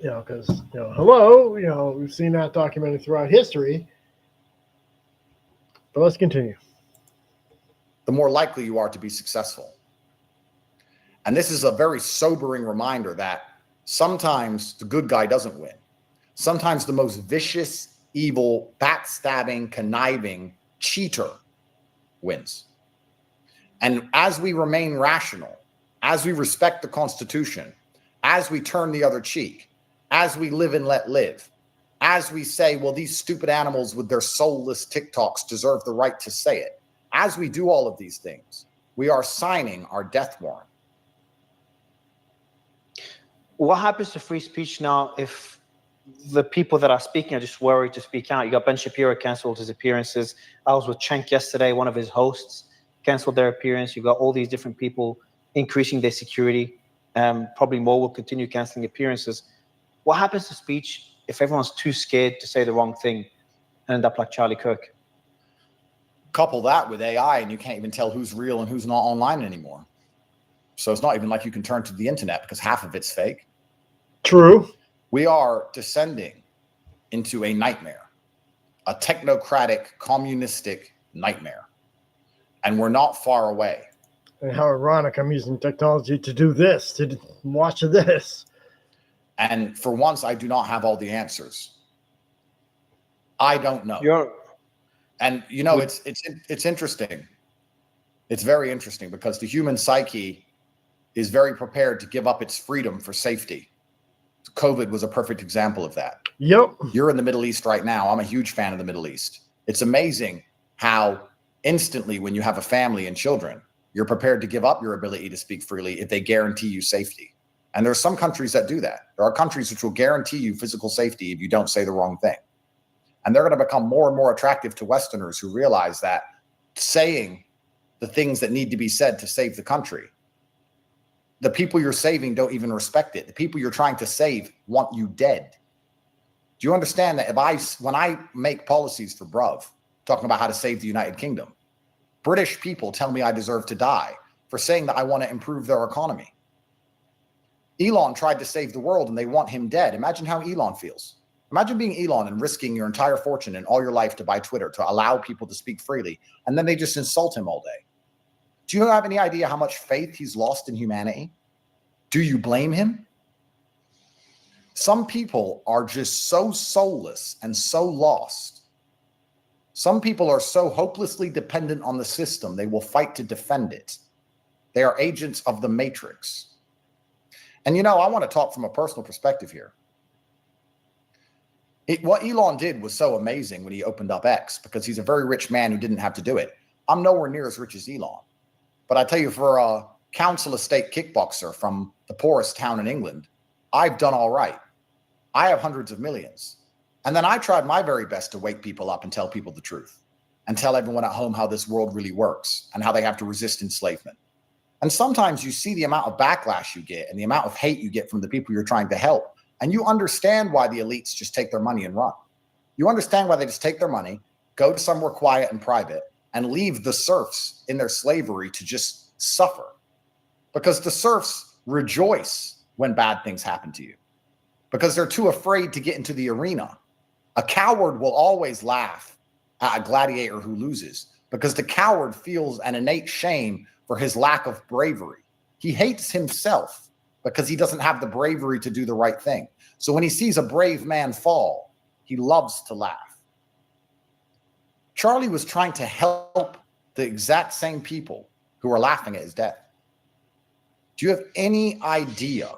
Because hello, we've seen that documented throughout history. But let's continue. The more likely you are to be successful. And this is a very sobering reminder that sometimes the good guy doesn't win. Sometimes the most vicious, evil, backstabbing, conniving cheater wins. And as we remain rational, as we respect the Constitution, as we turn the other cheek, as we live and let live, as we say, well, these stupid animals with their soulless TikToks deserve the right to say it. As we do all of these things, we are signing our death warrant. What happens to free speech now if the people that are speaking are just worried to speak out? You got Ben Shapiro canceled his appearances. I was with Cenk yesterday, one of his hosts canceled their appearance. You got all these different people increasing their security. Probably more will continue canceling appearances. What happens to speech if everyone's too scared to say the wrong thing and end up like Charlie Kirk? Couple that with AI and you can't even tell who's real and who's not online anymore. So it's not even like you can turn to the internet because half of it's fake. True. We are descending into a nightmare, a technocratic, communistic nightmare. And we're not far away. And how ironic, I'm using technology to do this, to watch this. And for once, I do not have all the answers. I don't know. And you know, it's interesting. It's very interesting because the human psyche is very prepared to give up its freedom for safety. COVID was a perfect example of that. Yep. You're in the Middle East right now. I'm a huge fan of the Middle East. It's amazing how instantly when you have a family and children, you're prepared to give up your ability to speak freely if they guarantee you safety. And there are some countries that do that. There are countries which will guarantee you physical safety if you don't say the wrong thing. And they're going to become more and more attractive to Westerners who realize that saying the things that need to be said to save the country, the people you're saving don't even respect it. The people you're trying to save want you dead. Do you understand that when I make policies for Bruv, talking about how to save the United Kingdom, British people tell me I deserve to die for saying that I want to improve their economy. Elon tried to save the world and they want him dead. Imagine how Elon feels. Imagine being Elon and risking your entire fortune and all your life to buy Twitter, to allow people to speak freely, and then they just insult him all day. Do you have any idea how much faith he's lost in humanity? Do you blame him? Some people are just so soulless and so lost. Some people are so hopelessly dependent on the system, they will fight to defend it. They are agents of the matrix. And you know, I want to talk from a personal perspective here. What Elon did was so amazing when he opened up X, because he's a very rich man who didn't have to do it. I'm nowhere near as rich as Elon. But I tell you, for a council estate kickboxer from the poorest town in England, I've done all right. I have hundreds of millions. And then I tried my very best to wake people up and tell people the truth and tell everyone at home how this world really works and how they have to resist enslavement. And sometimes you see the amount of backlash you get and the amount of hate you get from the people you're trying to help. And you understand why the elites just take their money and run. You understand why they just take their money, go to somewhere quiet and private, and leave the serfs in their slavery to just suffer. Because the serfs rejoice when bad things happen to you, because they're too afraid to get into the arena. A coward will always laugh at a gladiator who loses, because the coward feels an innate shame for his lack of bravery. He hates himself because he doesn't have the bravery to do the right thing. So when he sees a brave man fall, he loves to laugh. Charlie was trying to help the exact same people who are laughing at his death. Do you have any idea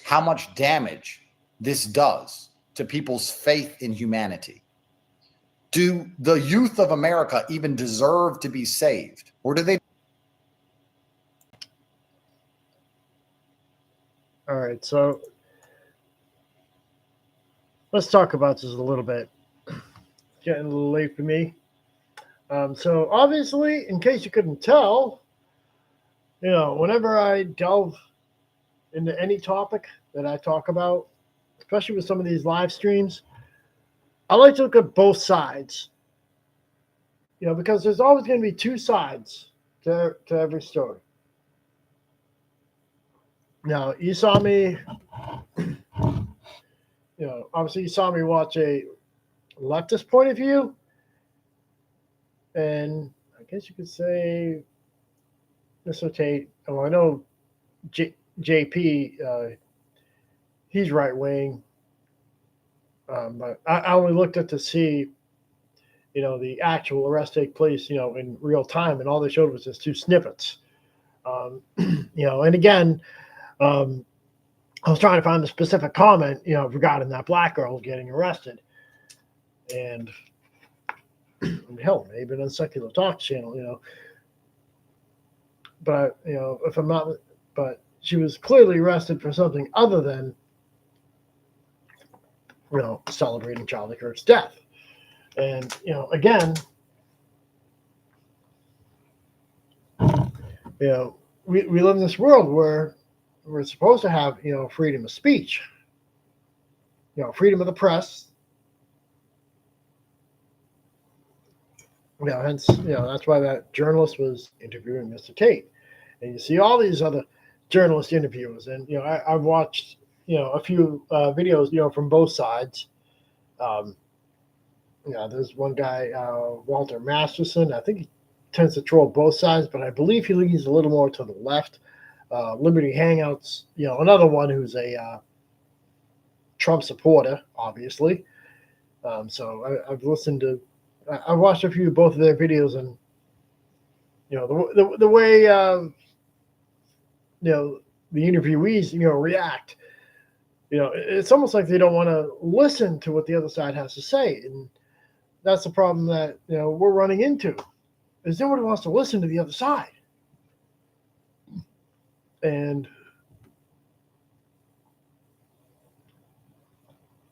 how much damage this does to people's faith in humanity? Do the youth of America even deserve to be saved? Or do they? All right, so let's talk about this a little bit. It's getting a little late for me. So obviously, in case you couldn't tell, you know, whenever I delve into any topic that I talk about, especially with some of these live streams, I like to look at both sides. You know, because there's always going to be two sides to every story. Now, you saw me, you know, obviously you saw me watch a leftist point of view. and I guess you could say Mr. Tate. Oh, I know JP. He's right wing, but I only looked at to see, the actual arrest take place, in real time, and all they showed was just 2 snippets. And again, I was trying to find the specific comment, regarding that black girl getting arrested, and hell, maybe on Secular Talk channel, but if I'm not, but she was clearly arrested for something other than, celebrating Charlie Kirk's death. And, again, we live in this world where we're supposed to have, freedom of speech, freedom of the press. Hence, that's why that journalist was interviewing Mr. Tate. And you see all these other journalist interviews. And, I've watched, a few videos, from both sides. There's one guy, Walter Masterson. I think he tends to troll both sides, but I believe he leans a little more to the left. Liberty Hangouts, another one who's a Trump supporter, obviously. So I've listened to, I watched a few both of their videos, and the way the interviewees react. It's almost like they don't want to listen to what the other side has to say, and that's the problem that we're running into. Is nobody wants to listen to the other side, and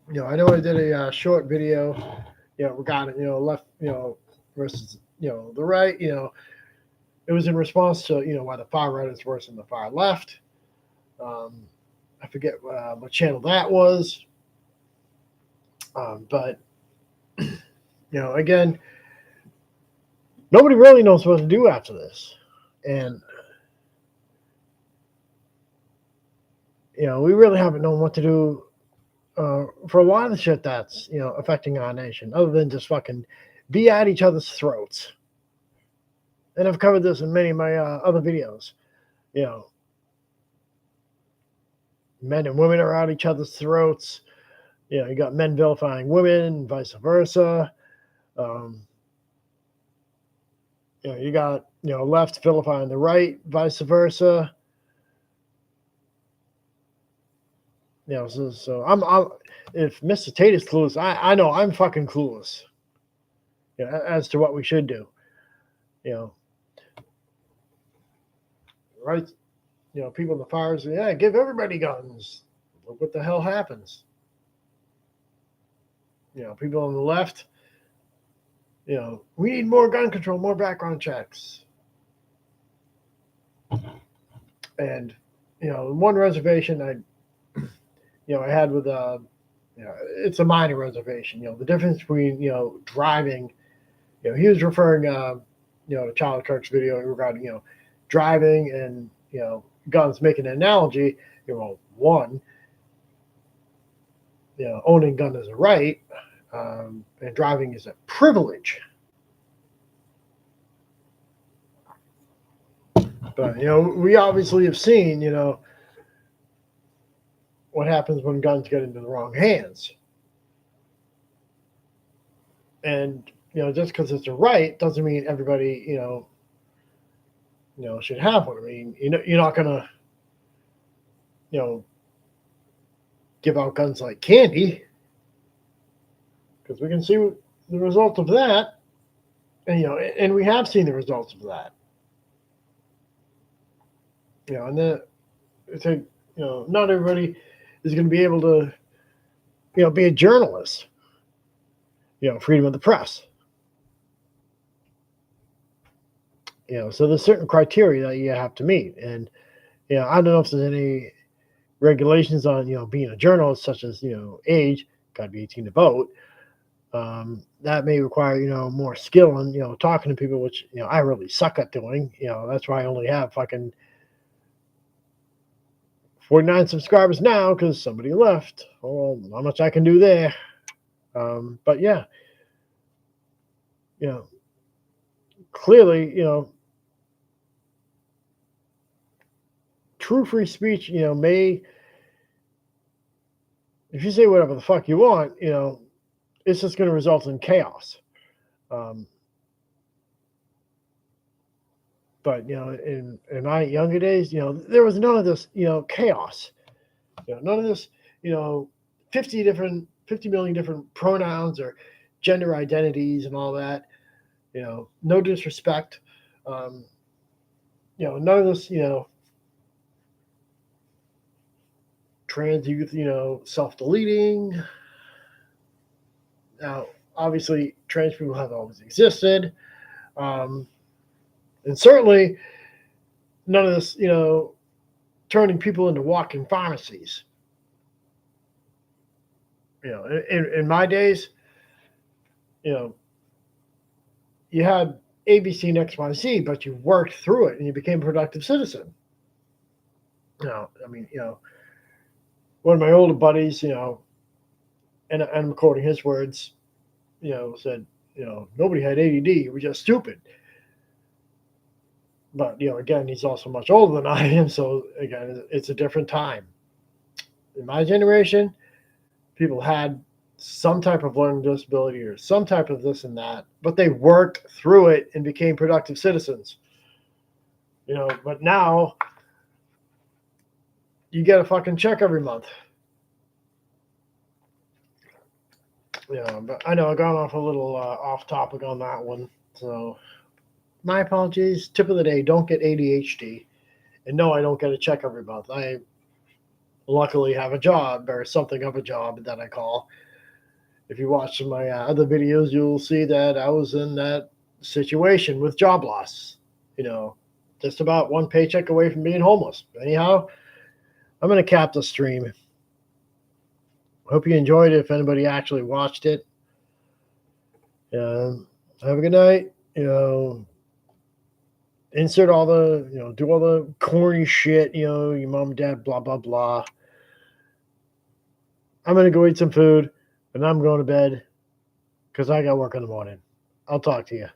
I know I did a short video, regarding left, versus the right. It was in response to why the far right is worse than the far left. I forget what channel that was, but again, nobody really knows what to do after this, and we really haven't known what to do for a lot of the shit that's affecting our nation, other than just fucking be at each other's throats. And I've covered this in many of my other videos. Men and women are at each other's throats. You got men vilifying women, vice versa. You got left vilifying the right, vice versa. So I'm if Mr. Tate is clueless, I know I'm fucking clueless. As to what we should do. Right? People in the fires say, give everybody guns. Look what the hell happens. People on the left, we need more gun control, more background checks. And, one reservation I had with, it's a minor reservation, the difference between, driving, he was referring, to Charlie Kirk's video regarding, driving and, guns, making an analogy, one, owning a gun is a right, and driving is a privilege. But, we obviously have seen, what happens when guns get into the wrong hands. And, just because it's a right doesn't mean everybody, should have one. I mean, you're not going to, give out guns like candy, because we can see the result of that. And, and we have seen the results of that. And then it's like, not everybody is going to be able to, be a journalist, freedom of the press. So there's certain criteria that you have to meet. And, I don't know if there's any regulations on, being a journalist, such as, age, got to be 18 to vote. That may require, more skill in, talking to people, which, I really suck at doing. That's why I only have fucking 49 subscribers now, because somebody left. Oh, not much I can do there. But yeah, clearly, true free speech, may, if you say whatever the fuck you want, it's just going to result in chaos. But in my younger days, there was none of this, chaos. None of this, 50 million different pronouns or gender identities and all that. No disrespect. None of this, trans youth, self-deleting. Now, obviously, trans people have always existed. And certainly none of this, turning people into walking pharmacies. In my days, you had ABC and XYZ, but you worked through it and you became a productive citizen. I mean, one of my older buddies, and I'm quoting his words, said, nobody had ADD, we're just stupid. But, again, he's also much older than I am. So, again, it's a different time. In my generation, people had some type of learning disability or some type of this and that, but they worked through it and became productive citizens. But now you get a fucking check every month. But I know I've gone off a little off topic on that one. So my apologies. Tip of the day, don't get ADHD. And no, I don't get a check every month. I luckily have a job, or something of a job that I call. If you watch my other videos, you'll see that I was in that situation with job loss. Just about one paycheck away from being homeless. Anyhow, I'm going to cap the stream. Hope you enjoyed it if anybody actually watched it. Have a good night. Insert all the, do all the corny shit, your mom, dad, blah, blah, blah. I'm going to go eat some food, and I'm going to bed because I got work in the morning. I'll talk to you.